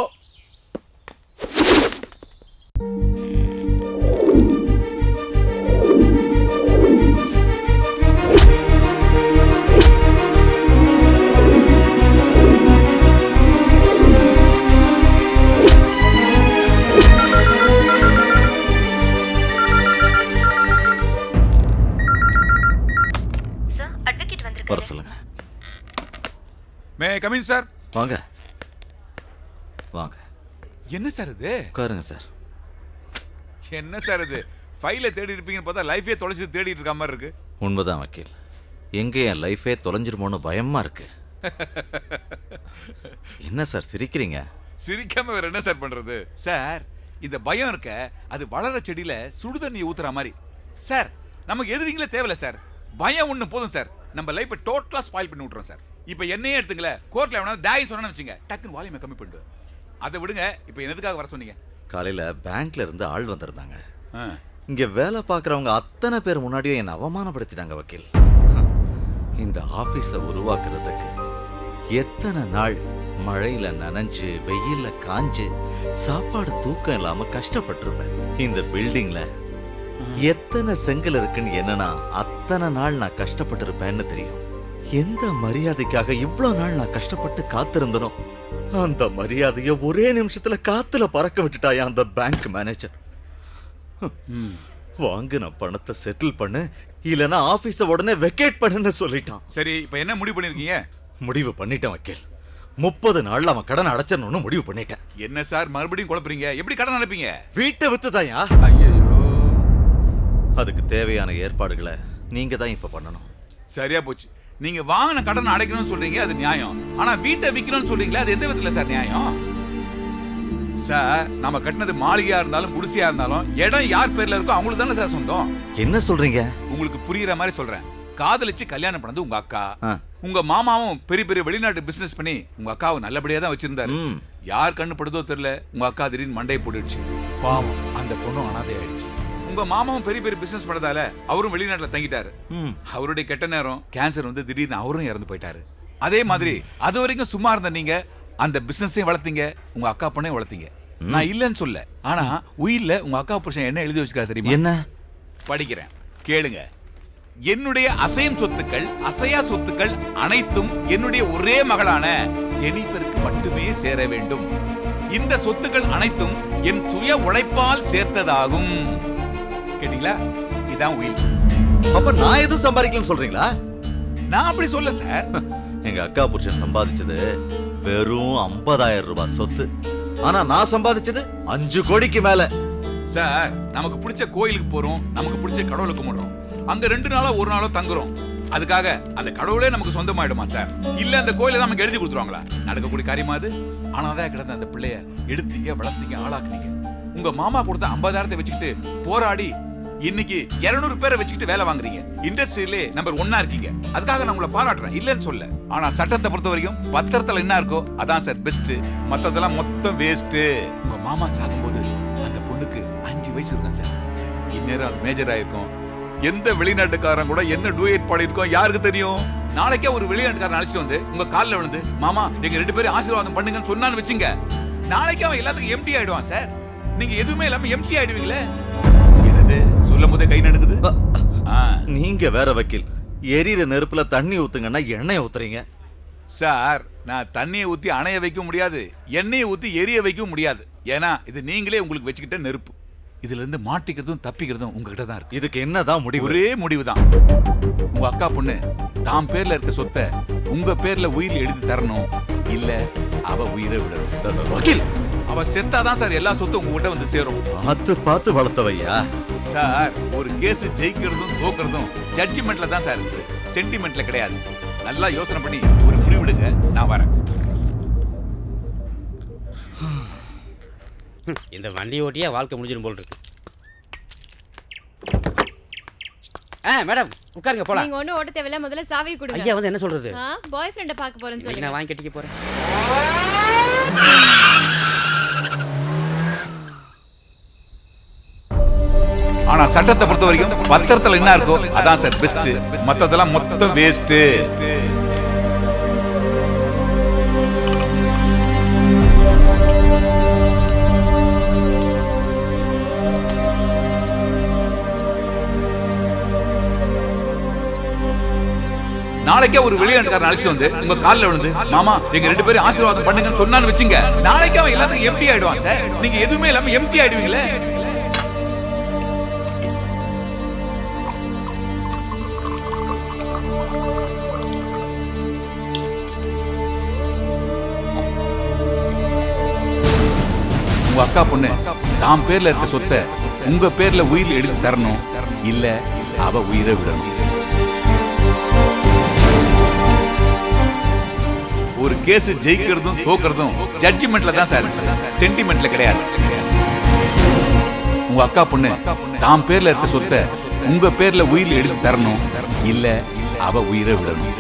வர சொல்லுங்க. May coming sir. வாங்க வாங்க. என்ன சார் இது? உட்காருங்க சார். என்ன சார் இது? ஃபைலை தேடி இருப்பீங்கன்னு பார்த்தா லைஃபே தொலைச்சி தேடிட்டு இருக்க மாதிரி இருக்கு. உண்மைதான் வக்கீல், எங்கே என் லைஃபே தொலைஞ்சிருமோன்னு பயமா இருக்கு. என்ன சார் சிரிக்கிறீங்க? சிரிக்காம வேற என்ன சார் பண்றது? சார் இந்த பயம் இருக்க, அது வளர செடியில சுடுதண்ணி ஊத்துற மாதிரி. சார் நமக்கு எதிரிங்களே தேவையில்ல சார், பயம் ஒண்ணு போதும் சார். நம்ம லைஃபை டோட்டலா ஸ்பாயில் பண்ணி விட்டுறோம் சார். இப்போ என்னையே எடுத்துங்கள, கோர்ட்ல வேணா தாய் சொன்னு வச்சுங்க, டக்குன்னு வால்யூமை கம்மி பண்ணிட்டு அதை விடுங்க. இப்போ என்னதுக்காக வர சொன்னீங்க? காலையில பேங்க்ல இருந்து ஆள் வந்திருந்தாங்க. இங்க வேலை பார்க்குறவங்க அத்தனை பேர் முன்னாடியும் என்னை அவமானப்படுத்திட்டாங்க வக்கீல். இந்த ஆபீஸை உருவாக்குறதுக்கு எத்தனை நாள் மழையில நனைஞ்சு வெயில்ல காஞ்சு சாப்பாடு தூக்கம் இல்லாம கஷ்டப்பட்டிருப்பேன். இந்த பில்டிங்ல எத்தனை செங்கல் இருக்குன்னு என்னன்னா அத்தனை நாள் நான் கஷ்டப்பட்டிருப்பேன்னு தெரியும். எந்த மரியாதைக்காக இவ்வளவு நாள் நான் கஷ்டப்பட்டு காத்திருந்தனோ அந்த மரியாதைய ஒரே நிமிஷத்துல காத்துல பறக்க விட்டுட்டாயா அந்த பேங்க் மேனேஜர். வாங்கின பணத்தை செட்டில் பண்ணு, இல்லனா ஆபீஸ உடனே வெக்கேட் பண்ணுன்னு சொல்லிட்டான். சரி, இப்போ என்ன முடிவு பண்ணிருக்கீங்க? முடிவு பண்ணிட்டேன் வக்கீல். 30 நாள்ல அவன் கடன் அடைச்சிடணும்னு முடிவு பண்ணிட்டேன். என்ன சார் மறுபடியும் குழப்பறீங்க? எப்படி கடன் அடைப்பீங்க? வீட்டை வித்துதாயா. அதுக்கு தேவையான ஏற்பாடுகளை நீங்க தான் இப்ப பண்ணணும். சரியா போச்சு. நீங்க வாங்கின கடன் அடைக்கணும்னு சொல்றீங்க, அது நியாயம். ஆனா வீட்டை விற்கணும்னு சொல்றீங்களா, அது எந்த விதத்துல சார் நியாயம்? சார் நம்ம கட்டினது மாளிகையா இருந்தாலும் குடிசையா இருந்தாலும் இடம் யார் பேர்ல இருக்கோ அவங்களுக்கு தானே சார் சொந்தம். என்ன சொல்றீங்க? உங்களுக்கு புரியுற மாதிரி சொல்றேன். காதலிச்சு கல்யாணம் பண்ணது உங்க அக்கா. உங்க மாமாவும் பெரிய பெரிய வெளிநாட்டு பிசினஸ் பண்ணி உங்க அக்காவை நல்லபடியா தான் வச்சிருந்தாரு. யார் கண்ணு படுதோ தெரியல, உங்க அக்கா திடீர்னு மண்டையை போட்டுடுச்சு. பாவம், அந்த பொண்ணும் அனாதை ஆயிடுச்சு. உங்க மாமாவும் பெரிய பெரிய பிசினஸ் பண்ணதால அவரும் வெளிநாட்டுல தங்கிட்டாரு. அவருடைய கெட்ட நேரம் கேன்சர் வந்து திடீர்னு அவரும் இறந்து போயிட்டாரு. அதே மாதிரி அது வரைக்கும் சும்மா இருந்த நீங்க அந்த பிசினஸையும் வளர்த்தீங்க, உங்க அக்கா பொண்ணையும் வளர்த்தீங்க. நான் இல்லைன்னு சொல்ல, ஆனா உயிர்ல உங்க அக்கா புருஷன் என்ன எழுதி வச்சுக்காரு தெரியுமா? என்ன? படிக்கிறேன், கேளுங்க. என்னுடைய அசையும் சொத்துக்கள் அசையா சொத்துக்கள் அனைத்தும் என்னுடைய ஒரே மகளான ஜெனிஃபருக்கு மட்டுமே சேர வேண்டும். இந்த சொத்துக்கள் அனைத்தும் என் சுய உழைப்பால் சேர்த்ததாகும். கேட்டீங்களா? இதான் உயில். அப்ப நான் எதுவும் சம்பாதிக்கலன்னு சொல்றீங்களா? நான் அப்படி சொல்ல சார். எங்க அக்கா புருஷன் சம்பாதிச்சது வெறும் 50,000 ரூபாய் சொத்து. ஆனா நான் சம்பாதிச்சது 5 கோடிக்கு மேல. சார், நமக்கு பிடிச்ச கோயிலுக்கு போறோம், நமக்கு பிடிச்ச கடவுளை கும்பிடுறோம். அங்க 2 நாளோ 1 நாளோ தங்குறோம். அதுக்காக அந்த கடவுளே நமக்கு சொந்தமாயிடுமா சார்? இல்ல அந்த கோயிலை நமக்கு எழுதி கொடுத்துருவாங்களா? நடக்கக்கூடிய காரியமா அது? ஆனாதான் கிடந்த அந்த பிள்ளைய எடுத்தீங்க, வளர்த்தீங்க, ஆளாக்குனீங்க. உங்க மாமா கொடுத்த 50,000 வச்சுக்கிட்டு போராடி இன்னைக்கு 200 பேரை வச்சுக்கிட்டு வேலை வாங்குறீங்க. இண்டஸ்ட்ரியிலே நம்பர் 1 இருக்கீங்க. அதுக்காக நான் உங்களை பாராட்டுறேன், இல்லன்னு சொல்ல. ஆனா சட்டத்தை பொறுத்த வரைக்கும் பத்திரத்துல என்ன இருக்கோ அதான் சார் பெஸ்ட். மத்ததெல்லாம் மொத்தம் வேஸ்ட். உங்க மாமா சாகும்போது அந்த பொண்ணுக்கு 5 வயசு இருக்கும் சார். இந்நேரம் அது மேஜர் ஆயிருக்கும். எந்த வெளிநாட்டுக்காரன் கூட என்ன டூயட் பாடியிருக்கோம் யாருக்கு தெரியும்? நாளைக்கே ஒரு வெளிநாட்டுக்காரன் அழைச்சிட்டு வந்து உங்க காலில் விழுந்து மாமா எங்க 2 பேரும் ஆசீர்வாதம் பண்ணுங்கன்னு சொன்னான்னு வச்சுங்க, நாளைக்கு அவன் எல்லாத்துக்கும் எம்டி ஆயிடுவான் சார். நீங்க எதுவுமே இல்லாம எம்டி ஆயிடுவீங்களே. என்னது சொல்லும் போதே கை நடுக்குது. நீங்க வேற வக்கீல். எரியிற நெருப்புல தண்ணி ஊத்துங்கன்னா எண்ணெய் ஊத்துறீங்க சார். நான் தண்ணியை ஊத்தி அணைய வைக்க முடியாது, எண்ணெயை ஊத்தி எரிய வைக்க முடியாது. ஏன்னா இது நீங்களே உங்களுக்கு வச்சுக்கிட்ட நெருப்பு. இதுல இருந்து மாட்டிக்கிறதும் தப்பிக்கிறதும் உங்ககிட்ட தான் இருக்கு. இதுக்கு என்னதான் முடிவு? ஒரே முடிவு தான். உங்க அக்கா பொண்ணு தாம் பேர்ல இருக்க சொத்தை உங்க பேர்ல உயிர் எழுதி தரணும், இல்ல அவ உயிரை விடணும். வக்கீல், அவ செத்தாதான் சார் எல்லா சொத்தும் உங்ககிட்ட வந்து சேரும். பார்த்து வளர்த்தவையா சார்? ஒரு கேஸ் ஜெயிக்கிறதும் தோக்குறதும் ஜட்ஜ்மெண்ட்ல தான் சார் இருக்கு, சென்டிமெண்ட்ல கிடையாது. நல்லா யோசனை பண்ணி ஒரு முடிவெடுங்க. நான் வரேன். இந்த வண்டி ஓட்டியே வாழ்க்கை முடிஞ்சிடும் போல் இருக்கு. மேடம் உட்காருங்க போலாம். நீங்க ஒண்ணு ஓட்ட தேவையில்ல, முதல்ல சாவி கொடுங்க. ஐயா வந்து என்ன சொல்றது? பாய் ஃப்ரெண்ட பார்க்க போறேன்னு சொல்லுங்க. நான் வாங்கி கட்டிக்க போறேன். ஆனா சட்டத்தை பொறுத்த வரைக்கும் பத்திரத்துல என்ன இருக்கோ அதான் சார் பெஸ்ட். மத்ததெல்லாம் மொத்தம் வேஸ்ட். நாளைக்கே ஒரு வெளிநாட்டுக்காரன் அழைச்சிட்டு வந்து உங்க காலில் விழுந்து மாமா எங்க 2 பேரும் ஆசீர்வாதம் பண்ணுங்கன்னு சொன்னான்னு வச்சுங்க, நாளைக்கு அவன் எல்லாத்தையும் எம்டி ஆயிடுவான் சார். நீங்க எதுவுமே இல்லாம எம்டி ஆயிடுவீங்களே. உங்க அக்கா பொண்ணு தாம் பேர்ல இருக்க சொத்தை உங்க பேர்ல உயிர் எழுதி தரணும், இல்ல அவ உயிரை விடணும். ஒரு கேஸ் ஜெயிக்கிறதும் தோக்குறதும் ஜட்ஜ்மெண்ட்ல தான் சார் இருக்கு, சென்டிமெண்ட்ல கிடையாது. உங்க அக்கா பொண்ணு தாம் பேர்ல இருக்க சொத்தை உங்க பேர்ல உயிர் எழுதி தரணும், இல்ல அவ உயிரை விடணும்.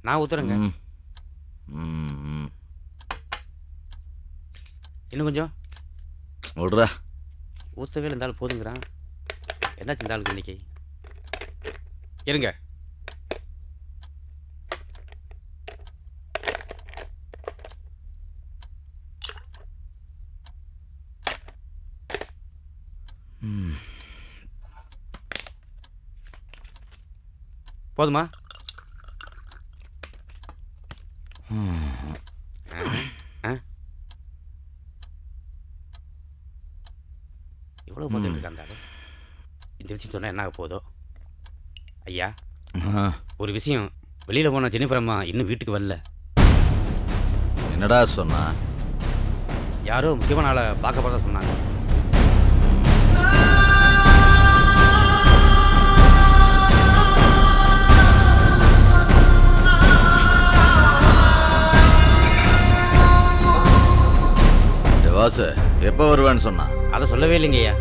நான் ஊத்துறேங்க. இன்னும் கொஞ்சம் விடுறா. ஊத்தவே இருந்தாலும் போதுங்கிறான். என்னாச்சு இந்த ஆளுக்கு இன்னைக்கு? இருங்க. போதுமா? எவ்வளோ பதில் இருக்காந்தாரு. இந்த விஷயம் சொன்னால் என்ன ஆக போதோ? ஐயா, ஒரு விஷயம். வெளியில் போன ஜெனிஃபர் அம்மா இன்னும் வீட்டுக்கு வரல. என்னடா சொன்னா? யாரோ முக்கியமான ஆளை பார்க்க போறதா சொன்னாங்க. வாசு எப்போ வருவேன்னு சொன்னா? அதை சொல்லவே இல்லைங்க ஐயா.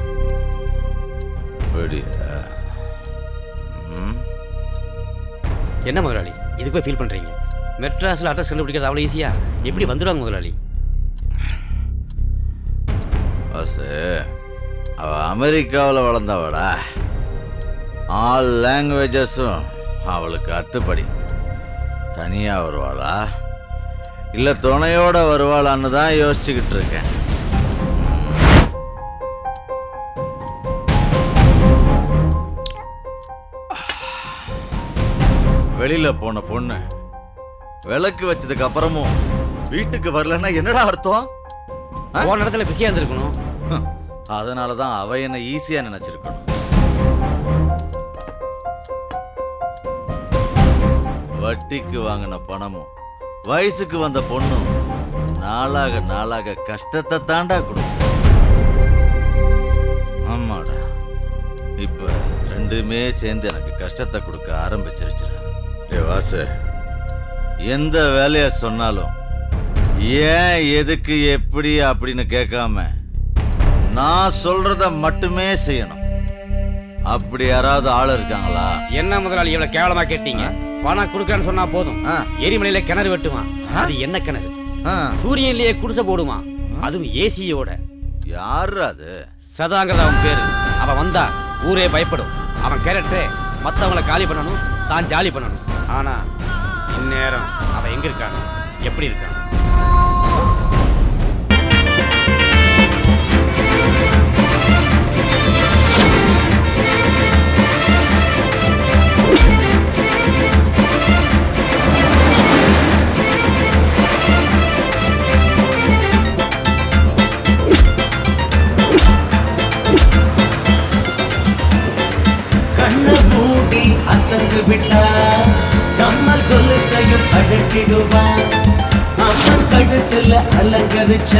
என்ன முதலாளி இதுக்கு போய் ஃபீல் பண்ணுறீங்க? மெட்ராஸில் அட்ரஸ் கண்டுபிடிக்கிறது அவ்வளோ ஈஸியா? எப்படி வந்துடுவாங்க முதலாளி? வாசு, அவ அமெரிக்காவில் வளர்ந்தவடா. ஆல் லாங்குவேஜஸும் அவளுக்கு அத்துப்படி. தனியாக வருவாளா இல்ல துணையோட வருவாளான்னு தான் யோசிச்சுக்கிட்டு இருக்கேன். வெளியில போன பொண்ணு விளக்கு வச்சதுக்கு அப்புறமும் வீட்டுக்கு வரலன்னா என்னடா அர்த்தம்? போன இடத்துல பிஸியா இருந்திருக்கணும். அதனாலதான் அவ என்ன ஈஸியா நினைச்சிருக்கணும். வட்டிக்கு வாங்கின பணமும் வயசுக்கு வந்த பொண்ணும் நாளாக நாளாக கஷ்டத்தை தாண்டா கொடுக்கும். ஆமாடா, இப்ப ரெண்டுமே சேர்ந்து எனக்கு கஷ்டத்தை கொடுக்க ஆரம்பிச்சிருச்சு. வாசு, எந்த வேலைய சொன்னாலும் ஏன் எதுக்கு எப்படி அப்படின்னு கேட்காம நான் சொல்றத மட்டுமே செய்யணும். அப்படி யாராவது ஆள் இருக்காங்களா? என்ன முதலாளி இவ்வளவு கேவலமா கேட்டீங்க? பணம் கொடுக்கறேன்னு சொன்னா போதும், எரிமலையில கிணறு வெட்டுவான். அது என்ன கிணறு? சூரியன்லயே குடிசை போடுவான், அதுவும் ஏசியோட. யாரு அது? சதாங்கிறது அவன் பேரு. அவன் வந்தா ஊரே பயப்படும். அவன் கேரக்டரே மத்தவங்களை காலி பண்ணணும், தான் ஜாலி பண்ணணும். ஆனா இந்நேரம் அவன் எங்க இருக்கான், எப்படி இருக்கான்? அசந்து விட்டா கம்மல் கொலுசையும் அடக்கிடுவான். அவன் கழுத்துல அலங்கரிச்ச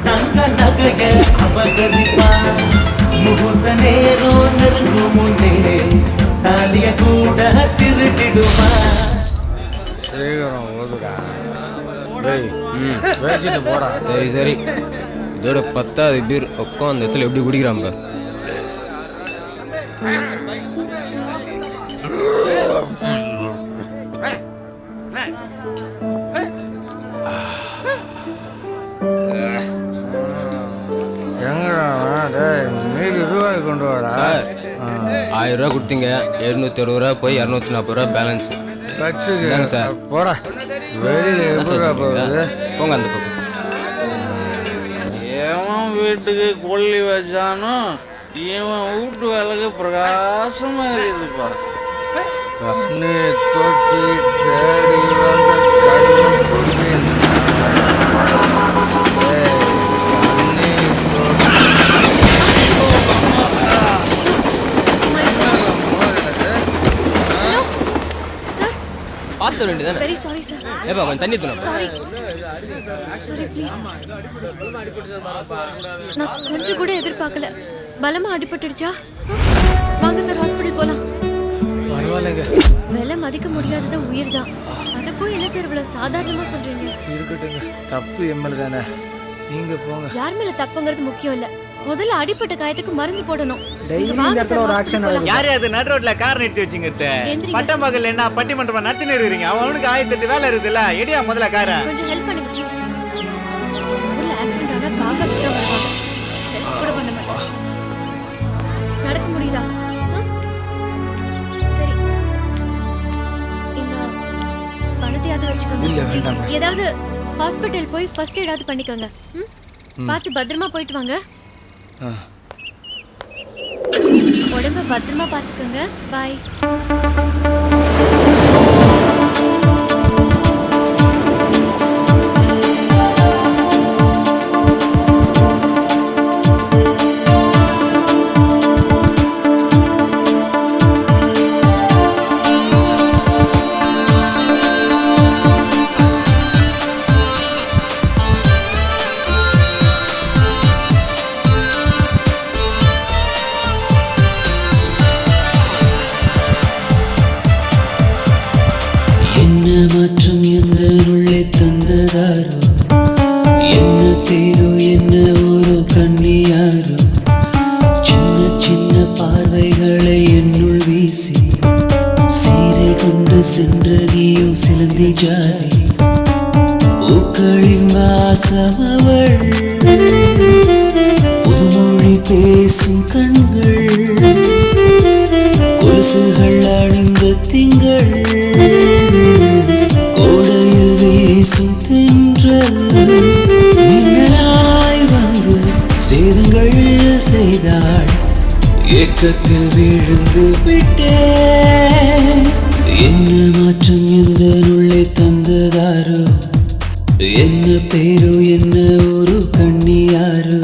தங்க நகைய அபகரிப்பான். முகூர்த்த நேரம் நெருங்கும் முன்னே தாலிய கூட திருடிடுவான். சீக்கிரம் ஓதுடா. டேய், பேசிட்டு போடா. சரி சரி, இதோட 10வது பீர் உட்காந்து இடத்துல எப்படி குடிக்கிறான் பார். மீதி ரூபாய் கொண்டு வாடா. சார், 1000 ரூபா கொடுத்தீங்க, 760 ரூபா போய் 240 ரூபா பேலன்ஸ் வச்சுக்கங்க சார். போடா, வெளியில எப்படி போகுது? போங்க அந்த பக்கம். எவன் வீட்டுக்கு கொல்லி வச்சானோ இவன் வீட்டு விளக்கு பிரகாசமா இருக்குதுப்பா. தண்ணி தொட்டி தேடி வந்த கண்ணு பார்த்து வேண்டியதானே. Very sorry sir. ஏப்பா கொஞ்சம் தண்ணி தூணா. Sorry sorry please. நான் கொஞ்சம் கூட எதிர்பார்க்கல. பலமா அடிபட்டுடுச்சா? வாங்க சார், ஹாஸ்பிட்டல் போலாம். பரவாயில்லைங்க. விலை மதிக்க முடியாதது உயிர் தான். அதை போய் என்ன சார் இவ்வளவு சாதாரணமா சொல்றீங்க? இருக்கட்டுங்க, தப்பு எம்எல் தானே. நீங்க போங்க. யார் மேல தப்புங்கிறது முக்கியம் இல்ல, முதல்ல அடிப்பட்ட காயத்துக்கு மருந்து போடணும். யாரு அது நடு ரோட்ல கார் நிறுத்தி வச்சுங்கிறது? பட்டமகள் என்ன பட்டிமன்றம் நடத்தி நிறுவீங்க? அவனுக்கு 1008 வேலை இருக்குதுல்ல, எடியா முதல்ல கார. கொஞ்சம் ஹெல்ப் பண்ணுங்க ப்ளீஸ். ஊர்ல ஆக்சிடென்ட் ஆனா பாக்கிறதுக்கு தான் வருவாங்க. ஹெல்ப் கூட பண்ண மாட்டாங்க. நடக்க முடியுதா? சரி, இந்த பணத்தையாவது வச்சுக்கோங்க. ஏதாவது ஹாஸ்பிட்டல் போய் ஃபர்ஸ்ட் எய்டாவது பண்ணிக்கோங்க. பார்த்து பத்திரமா போயிட்டு வாங்க. உடம்ப பத்திரமா பார்த்துக்கோங்க. பாய். மாற்றம் எந்த உள்ளே தந்ததாரோ, என்ன பேரோ என்ன ஒரு கண்ணியாரோ, சின்ன சின்ன பார்வைகளை என்னுள் வீசி சீரை கொண்டு சென்ற நீயோ சிலந்தி ஜாதி. பூக்களின் வாசம் அவள், புதுமொழி பேசும் கண்கள், கொலுசுகள் அணிந்த திங்கள், கோடையில் வீசும் ஏக்கத்தில் விழுந்து விட்டேன். என்ன மாற்றம் எந்த உள்ளே தந்ததாரோ, என்ன பேரோ, என்ன ஒரு கண்ணியாரோ.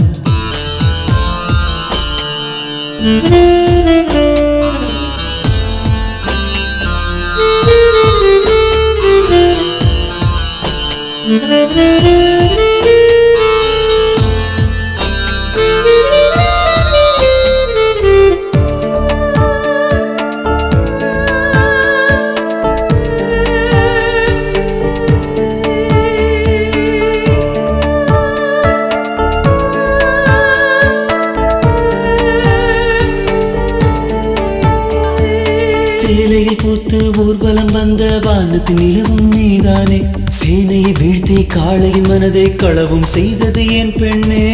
சேலையை பூத்து ஊர்வலம் வந்த வானத்தின் நிலவும் நீதானே. சேனையை வீழ்த்தி காளையின் மனதை களவும் செய்தது என் பெண்ணே.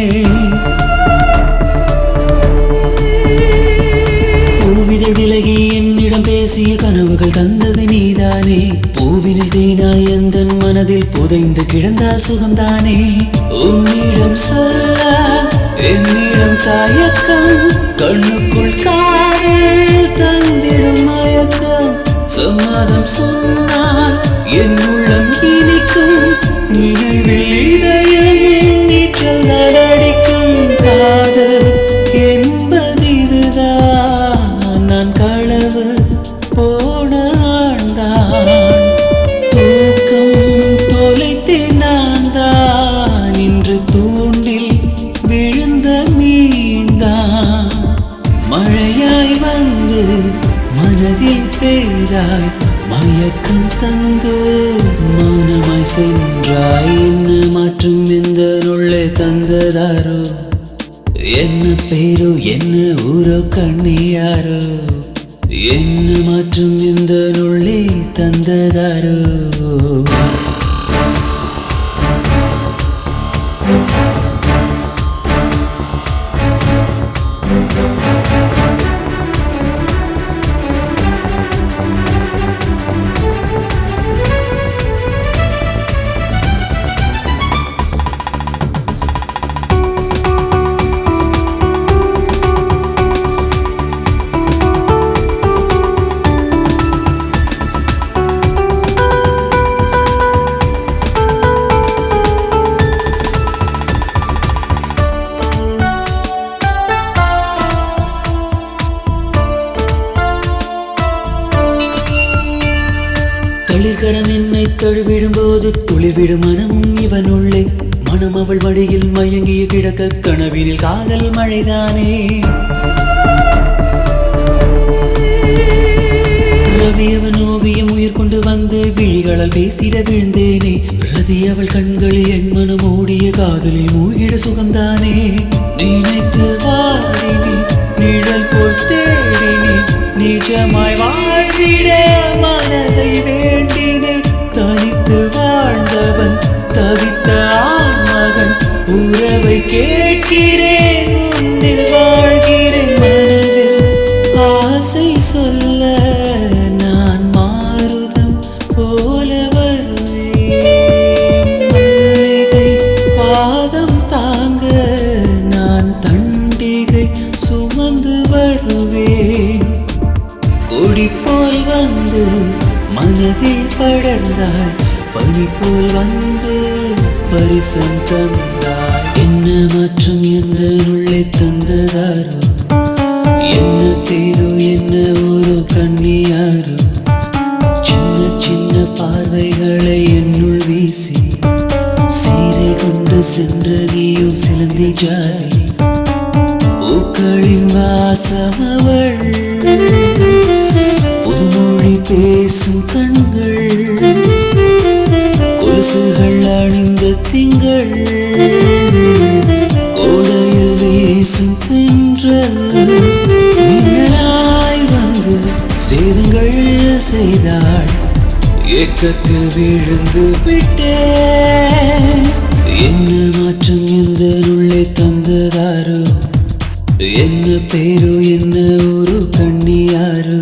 பூவிதழ் விலகி என்னிடம் பேசிய கனவுகள் தந்தது நீதானே. பூவினில் தேனாய் எந்தன் மனதில் புதைந்து கிடந்தால் சுகம்தானே. உன்னிடம் சொல்ல என்னிடம் தயக்கம், கண்ணுக்குள் காதல் தந்திடும் மயக்கம். சம்மதம் சொன்னால் என் உள்ளம் இனிக்கும், நினைவில் இதயம் நீச்சல் அடிக்கும். காதல் என்பதிதுதான், நான் களவு போன ஆண்டான். தூக்கம் தொலைத்தேன் நான் தான், இன்று தூண்டில் விழுந்த மீன்தான். மழையாய் வந்து மனதில் பெய்தாய், மயக்கம் தந்து மௌனமாய் சென்றாய். என்ன மாற்றம் எந்த உள்ளே தந்ததாரோ, என்ன பேரோ, என்ன ஊரோ கண்ணியாரோ. என்ன மாற்றம் எந்த உள்ளே தந்ததாரோ. தளிர்கரம் என்னை தழுவிடும் போது துளிர்விடும் மனமும் இவன் உள்ளே. மனம் அவள் மடியில் மயங்கிய கிடக்க கனவினில் காதல் மழைதானே. ரவி அவன் ஓவியம் உயிர் கொண்டு வந்து விழிகளால் பேசிட விழுந்தேனே. ரதி அவள் கண்களில் என் மனம் ஓடிய காதலில் மூழ்கிட சுகம்தானே. நினைத்து வாடினேன், நிழல் போல் தேடினேன், நிஜமாய் வாழ்ந்திட மனதை வேண்டினேன். தனித்து வாழ்ந்தவன் தவித்த ஆண்மகன், உறவை கேட்கிறேன், உன்னில் வாழ்கிறேன். மனதில் ஆசை சொல்ல நான் மாருதம் போல வருவேன். மல்லிகை பாதம் தாங்க நான் தண்டிகை சுமந்து வருவேன். கொடி போல் வந்து மனதில் படர்ந்தாய், பனி போல் வந்து பரிசம் தந்தாய். என்ன மாற்றம் எந்த உள்ளே தந்ததாரோ, என்ன பேரோ, என்ன ஒரு கண்ணியாரோ. சின்ன சின்ன பார்வைகளை என்னுள் வீசி சீரை கொண்டு சென்ற நீயோ சிலந்தி ஜாதி. பூக்களின் வாசமவள், புதுமொழி பேசும் கண்கள், கொலுசுகள் அணிந்த திங்கள், கோடையில் வீசும் தென்றல். மின்னலாய் வந்து சேதங்கள் செய்தாள், ஏக்கத்தில் விழுந்து விட்டேன். என்ன மாற்றம் எந்த உள்ளே தந்ததாரோ, என்ன பேரோ, என்ன ஒரு கண்ணியாரோ.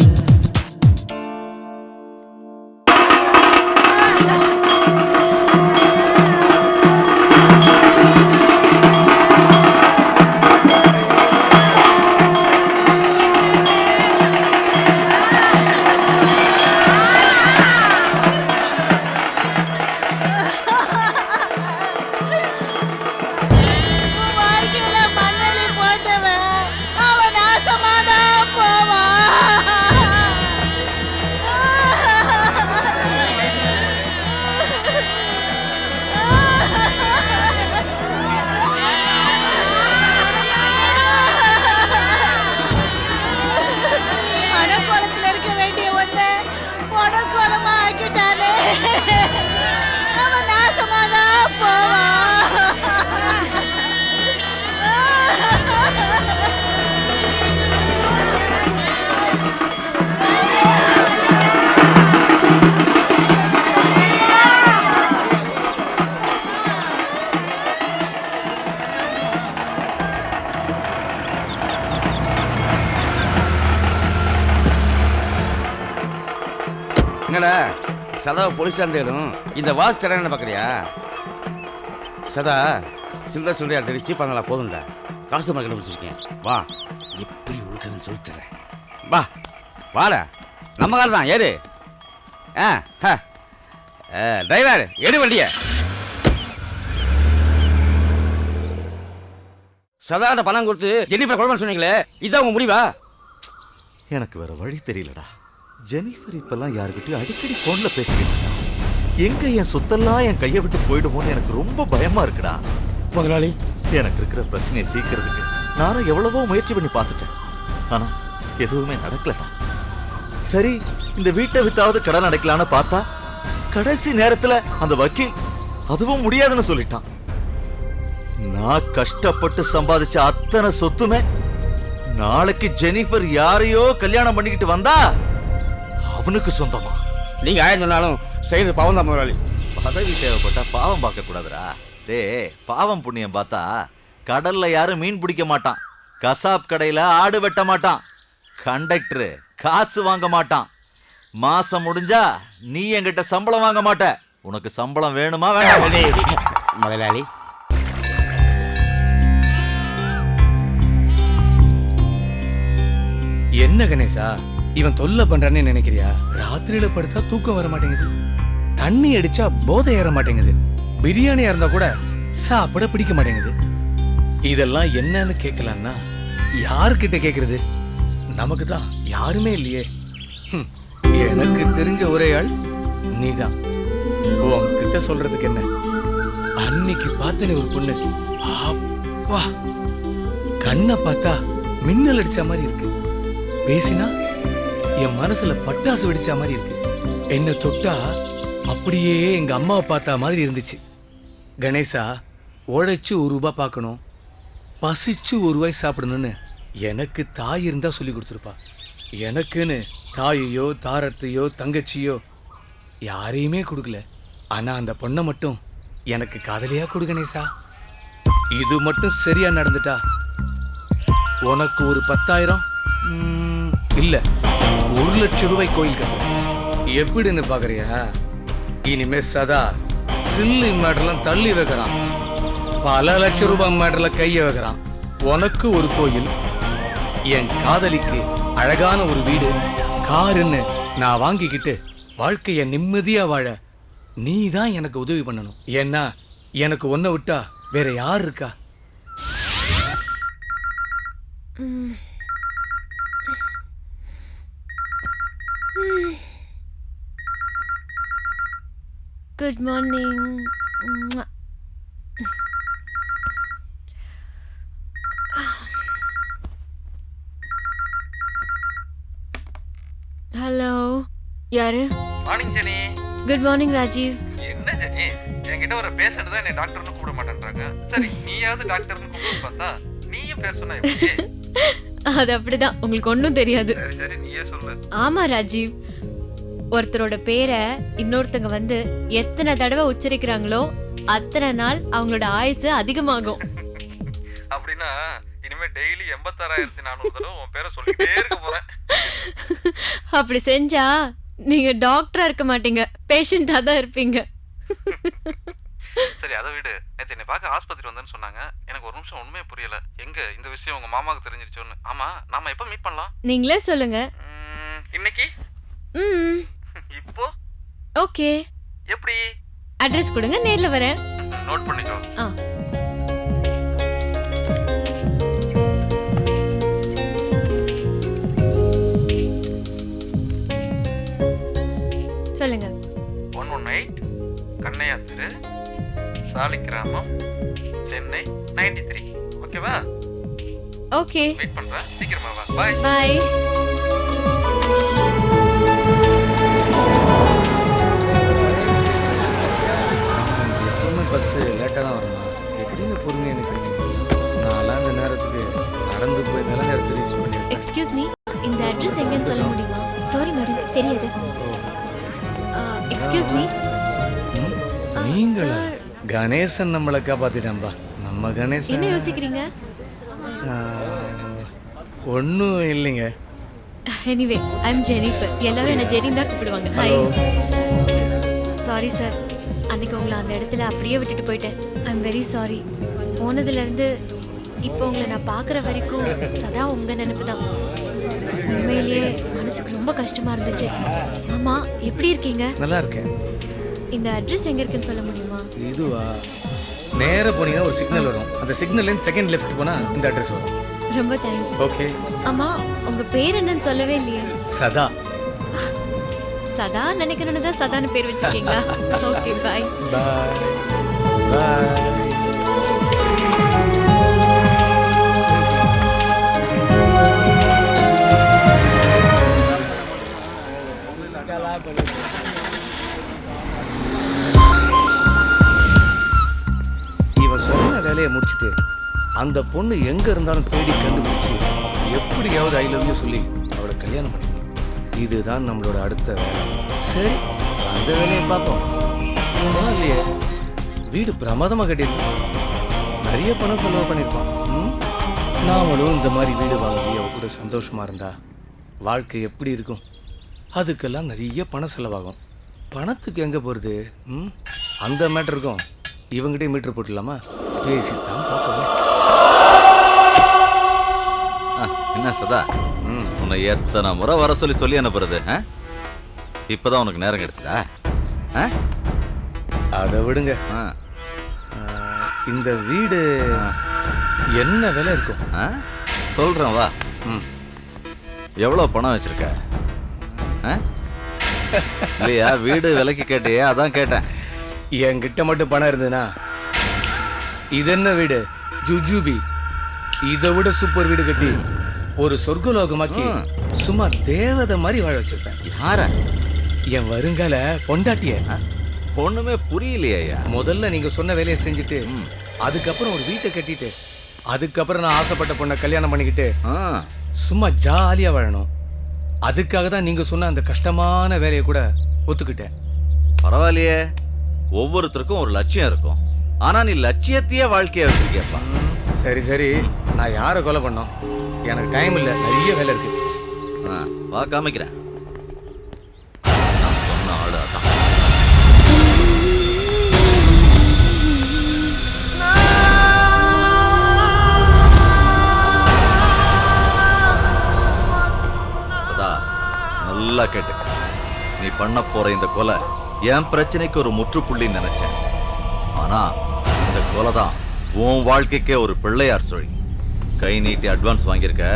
சதாவை போலீஸ் தேடும் இந்த வாசு தரேன்னு பார்க்குறியா? சதா சில்லற சில்லறையா தெரிச்சு பண்ணலா போதும்டா. காசு மாதிரி கண்டுபிடிச்சிருக்கேன். வா, எப்படி உழுக்குதுன்னு சொல்லித்தரேன். வா வாடா, நம்ம கார் தான். ஏறு. டிரைவர் எடு வண்டிய. சதாட்ட பணம் கொடுத்து ஜெனிஃபர் கொலை பண்ண சொன்னீங்களே, இதான் உங்க முடிவா? எனக்கு வேற வழி தெரியலடா. ஜெனிஃபர் இப்பெல்லாம் யாருக்கிட்டையும் அடிக்கடி போன்ல பேசிக்கிட்டு இருக்கா. எங்க என் சொத்தெல்லாம் என் கையை விட்டு போயிடுமோன்னு எனக்கு ரொம்ப பயமா இருக்குடா. முதலாளி, எனக்கு இருக்கிற பிரச்சனையை தீர்க்கிறதுக்கு நானும் எவ்வளவோ முயற்சி பண்ணி பார்த்துட்டேன். ஆனா எதுவுமே நடக்கலடா. சரி, இந்த வீட்டை வித்தாவது கடன் அடைக்கலான்னு பார்த்தா கடைசி நேரத்துல அந்த வக்கீல் அதுவும் முடியாதுன்னு சொல்லிட்டான். நான் கஷ்டப்பட்டு சம்பாதிச்ச அத்தனை சொத்துமே நாளைக்கு ஜெனிஃபர் யாரையோ கல்யாணம் பண்ணிக்கிட்டு வந்தா அவனுக்கு சொந்தமா? நீங்க ஆயிரம் சொன்னாலும் செய்து பாவம் தான் முதலாளி. பதவி தேவைப்பட்டா பாவம் பார்க்க கூடாதுடா. பாவம் புண்ணியம் பார்த்தா கடல்ல யாரும் மீன் பிடிக்க மாட்டான், கசாப் கடையில ஆடு வெட்ட மாட்டான், கண்டக்டர் காசு வாங்க மாட்டான், மாசம் முடிஞ்சா நீ என்கிட்ட சம்பளம் வாங்க மாட்ட. உனக்கு சம்பளம் வேணுமா வேண்டாம்? முதலாளி, என்ன கணேசா இவன் தொல்லை பண்றான்னு நினைக்கிறியா? ராத்திரியில படுத்தா தூக்கம் வர மாட்டேங்குது, தண்ணி அடிச்சா போதை ஏற மாட்டேங்குது, பிரியாணியா இருந்தா கூட சாப்பிட பிடிக்க மாட்டேங்குது. இதெல்லாம் என்னன்னு கேட்கலான்னா யாருக்கிட்ட கேக்குறது? நமக்கு தான் யாருமே இல்லையே. எனக்கு தெரிஞ்ச ஒரே ஆள் நீதான். உன்கிட்ட சொல்றதுக்கு என்ன? அன்னைக்கு பார்த்தனே ஒரு பொண்ணு, அப்பா கண்ணை பார்த்தா மின்னல் அடிச்ச மாதிரி இருக்கு, பேசினா என் மனசுல பட்டாசு வெடிச்ச மாதிரி இருக்கு, என்ன தொட்டா அப்படியே எங்க அம்மாவை பார்த்தா மாதிரி இருந்துச்சு. கணேசா, உழைச்சு ₹1 பார்க்கணும், பசிச்சு ₹1 சாப்பிடணும்னு எனக்கு தாய் இருந்தா சொல்லி கொடுத்துருப்பா. எனக்குன்னு தாயையோ தாரத்தையோ தங்கச்சியோ யாரையுமே கொடுக்கல. ஆனா அந்த பொண்ணை மட்டும் எனக்கு காதலியா கொடு கணேசா. இது மட்டும் சரியா நடந்துட்டா உனக்கு ஒரு 10,000 இல்ல ₹1,00,000 கோயில் கட்டு. எப்படின்னு பாக்குறியா? இனிமே சதா சில்லு மேட்டர்லாம் தள்ளி வைக்கிறான், பல ₹1,00,000 மேட்டர்ல கைய வைக்கிறான். உனக்கு ஒரு கோயில், என் காதலிக்கு அழகான ஒரு வீடு, காருன்னு நான் வாங்கிக்கிட்டு வாழ்க்கைய நிம்மதியா வாழ நீ தான் எனக்கு உதவி பண்ணணும். ஏன்னா எனக்கு ஒன்ன விட்டா வேற யார் இருக்கா? Good morning. ஹலோ, யாரு? Morning Jenny. Good morning Rajiv. என்ன ஜெனி, என்கிட்ட ஒரு பேஷண்ட் தான் என்னை டாக்டர்னு கூப்பிட மாட்டேன்றாங்க. சரி, நீயாவது டாக்டர்னு கூப்பிட பார்த்தா நீயும் பேர் சொன்ன எப்படி? அது அப்படிதான், உங்களுக்கு ஒன்றும் தெரியாது. சரி சரி, நீயே சொல்லு. ஆமா ராஜீவ், ஒருத்தரோட பேரை இன்னொருத்தங்க வந்து எத்தனை தடவை உச்சரிக்கிறாங்களோ அத்தனை நாள் அவங்களோட ஆயுசு அதிகமாகும். அப்படின்னா இனிமே டெய்லி 86,400 தடவை உன் பேரை சொல்லிட்டே இருக்க போறேன். அப்படி செஞ்சா நீங்க டாக்டரா இருக்க மாட்டீங்க, பேஷண்டா தான் இருப்பீங்க. சரி, அதை விடு. நேத்து என்னை பார்க்க ஆஸ்பத்திரி வந்தேன்னு சொன்னாங்க. எனக்கு ஒரு நிமிஷம் உண்மையே புரியல. எங்க இந்த விஷயம் உங்க மாமாவுக்கு தெரிஞ்சிருச்சோன்னு. ஆமா, நாம எப்ப மீட் பண்ணலாம்? நீங்களே சொல்லுங்க. இன்னைக்கு? இப்போ? ஓகே. எப்படி? அட்ரஸ் கொடுங்க, நேர்ல வரேன். நோட் பண்ணிக்கோ. சொல்லுங்க. 118 கண்ணையா தெரு, சாலிகிராமம், சென்னை 93. ஓகேவா? ஓகே. வெயிட் பண்றேன், சீக்கிரமா வா. By by. எப்பவுமே பஸ்ஸு லேட்டாக தான் வரணும். எப்படின்னு பொறுமையாக நிற்கிறீங்க? நான்லாம் இந்த நேரத்துக்கு நடந்து போய் நல்ல நேரத்தை ரீச் பண்ணியிருக்கேன். எக்ஸ்கியூஸ் மீ, இந்த அட்ரஸ் எங்கன்னு சொல்ல முடியுமா? சாரி மேடம், தெரியாது. Excuse me. நீங்களா? கணேசன் நம்மளை காப்பாத்திட்டான்பா. நம்ம கணேசன். என்ன யோசிக்கிறீங்க? ஒன்றும் இல்லைங்க. Anyway, I am Jennifer. எல்லாரும் என்ன ஜெனி தான் கூப்பிடுவாங்க. ஹாய். Sorry sir. அன்னைக்கு உங்களை அந்த இடத்துல அப்படியே விட்டுட்டு போயிட்டேன். I am very sorry. போனதுலேருந்து இப்போ உங்களை நான் பார்க்குற வரைக்கும் சதா உங்கள் நினைப்பு தான். உண்மையிலேயே மனசுக்கு ரொம்ப கஷ்டமா இருந்துச்சு. ஆமா, எப்படி இருக்கீங்க? நல்லா இருக்கேன். இந்த அட்ரஸ் எங்க இருக்குன்னு சொல்ல முடியுமா? இதுவா? நேரா போனீங்கன்னா ஒரு சிக்னல் வரும். அந்த சிக்னல்ல இருந்து செகண்ட் லெஃப்ட் போனா இந்த அட்ரஸ் வரும். ரொம்ப தேங்க்ஸ். ஓகே. அம்மா, உங்க பேர் என்னன்னு சொல்லவே இல்லையே. சதா. சதா நினைக்கணும்னு தான் சதான்னு பேர் வச்சிருக்கீங்களா? Okay, bye. பை. பை. இவன் சொன்ன வேலையை முடிச்சுட்டு அந்த பொண்ணு எங்க இருந்தாலும் தேடி கண்டுபிடிச்சு எப்படியாவது ஐ லவ் யூ சொல்லி அவளை கல்யாணம் பண்ணி, இதுதான் நம்மளோட அடுத்த வேலை. சரி, அந்த வேலையை பார்ப்போம். இல்லையே, வீடு பிரமாதமா கட்டியிருக்கோம், நிறைய பணம் செலவு பண்ணியிருப்பான். நாமளும் இந்த மாதிரி வீடு வாங்கி அவ கூட சந்தோஷமா இருந்தா வாழ்க்கை எப்படி இருக்கும்? அதுக்கெல்லாம் நிறைய பணம் செலவாகும். பணத்துக்கு எங்க போறது? அந்த மேட்டருக்கும் இவங்கிட்டே மீட்டர் போட்டுலாமா? பேசித்தான் பார்ப்போம். என்ன சதா, உன்னை எத்தனை முறை வர சொல்லி அனுப்புறது? இப்பதான் உனக்கு நேரம் கிடைச்சதா? அதை விடுங்க. இந்த வீடு என்ன விலை இருக்கும்? சொல்றேன் வா. எவ்வளவு பணம் வச்சிருக்க? இல்லையா, வீடு விலைக்கு கேட்டியே, அதான் கேட்டேன். என்கிட்ட மட்டும் பணம் இருந்ததுன்னா இது என்ன வீடு, ஜுஜுபி, இதை விட சூப்பர் வீடு கட்டி ஒரு சொர்க்கலோகமாக்கி சும்மா தேவதை மாதிரி வாழ வச்சிருப்பேன். யார? என் வருங்கால பொண்டாட்டிய. ஒண்ணுமே புரியலையா? முதல்ல நீங்க சொன்ன வேலையை செஞ்சுட்டு அதுக்கப்புறம் ஒரு வீட்டை கட்டிட்டு அதுக்கப்புறம் நான் ஆசைப்பட்ட பொண்ணை கல்யாணம் பண்ணிக்கிட்டு சும்மா ஜாலியா வாழணும். அதுக்காக தான் நீங்க சொன்ன அந்த கஷ்டமான வேலையை கூட ஒத்துக்கிட்டேன். பரவாயில்லையே, ஒவ்வொருத்தருக்கும் ஒரு லட்சியம் இருக்கும். ஆனா நீ லட்சியத்தையே வாழ்க்கைய வச்சிருக்கேப்பா. சரி சரி, நான் யாரை கொலை பண்ணோம்? எனக்கு டைம் இல்லை, நிறைய வேலை இருக்கு. வா காமிக்கிறேன். நான் சொன்ன ஆளு அதான். சதா, நல்லா கேட்டுக்க. நீ பண்ண போற இந்த கொலை என் பிரச்சனைக்கு ஒரு முற்றுப்புள்ளி நினைச்சேன். ஆனா இந்த கொலை தான் உன் வாழ்க்கைக்கே ஒரு பிள்ளையார் சொல்லி. கை நீட்டி அட்வான்ஸ் வாங்கியிருக்க,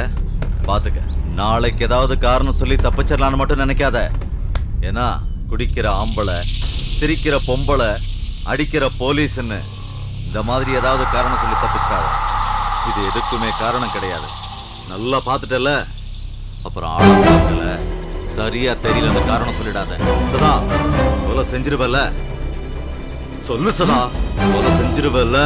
பாத்துக்க. நாளைக்கு ஏதாவது காரணம் சொல்லி தப்பிச்சிடலான்னு மட்டும் நினைக்காத. ஏன்னா குடிக்கிற ஆம்பளை, சிரிக்கிற பொம்பளை, அடிக்கிற போலீஸ்ன்னு இந்த மாதிரி ஏதாவது காரணம் சொல்லி தப்பிச்சிடாத. இது எதுக்குமே காரணம் கிடையாது. நல்லா பார்த்துட்டல, அப்புறம் ஆழம் பார்க்கல, சரியா தெரியலன்னு காரணம் சொல்லிடாத. சதா, கொலை செஞ்சிருவல்ல? சொல்லு சதா, கொலை செஞ்சிருவல்ல?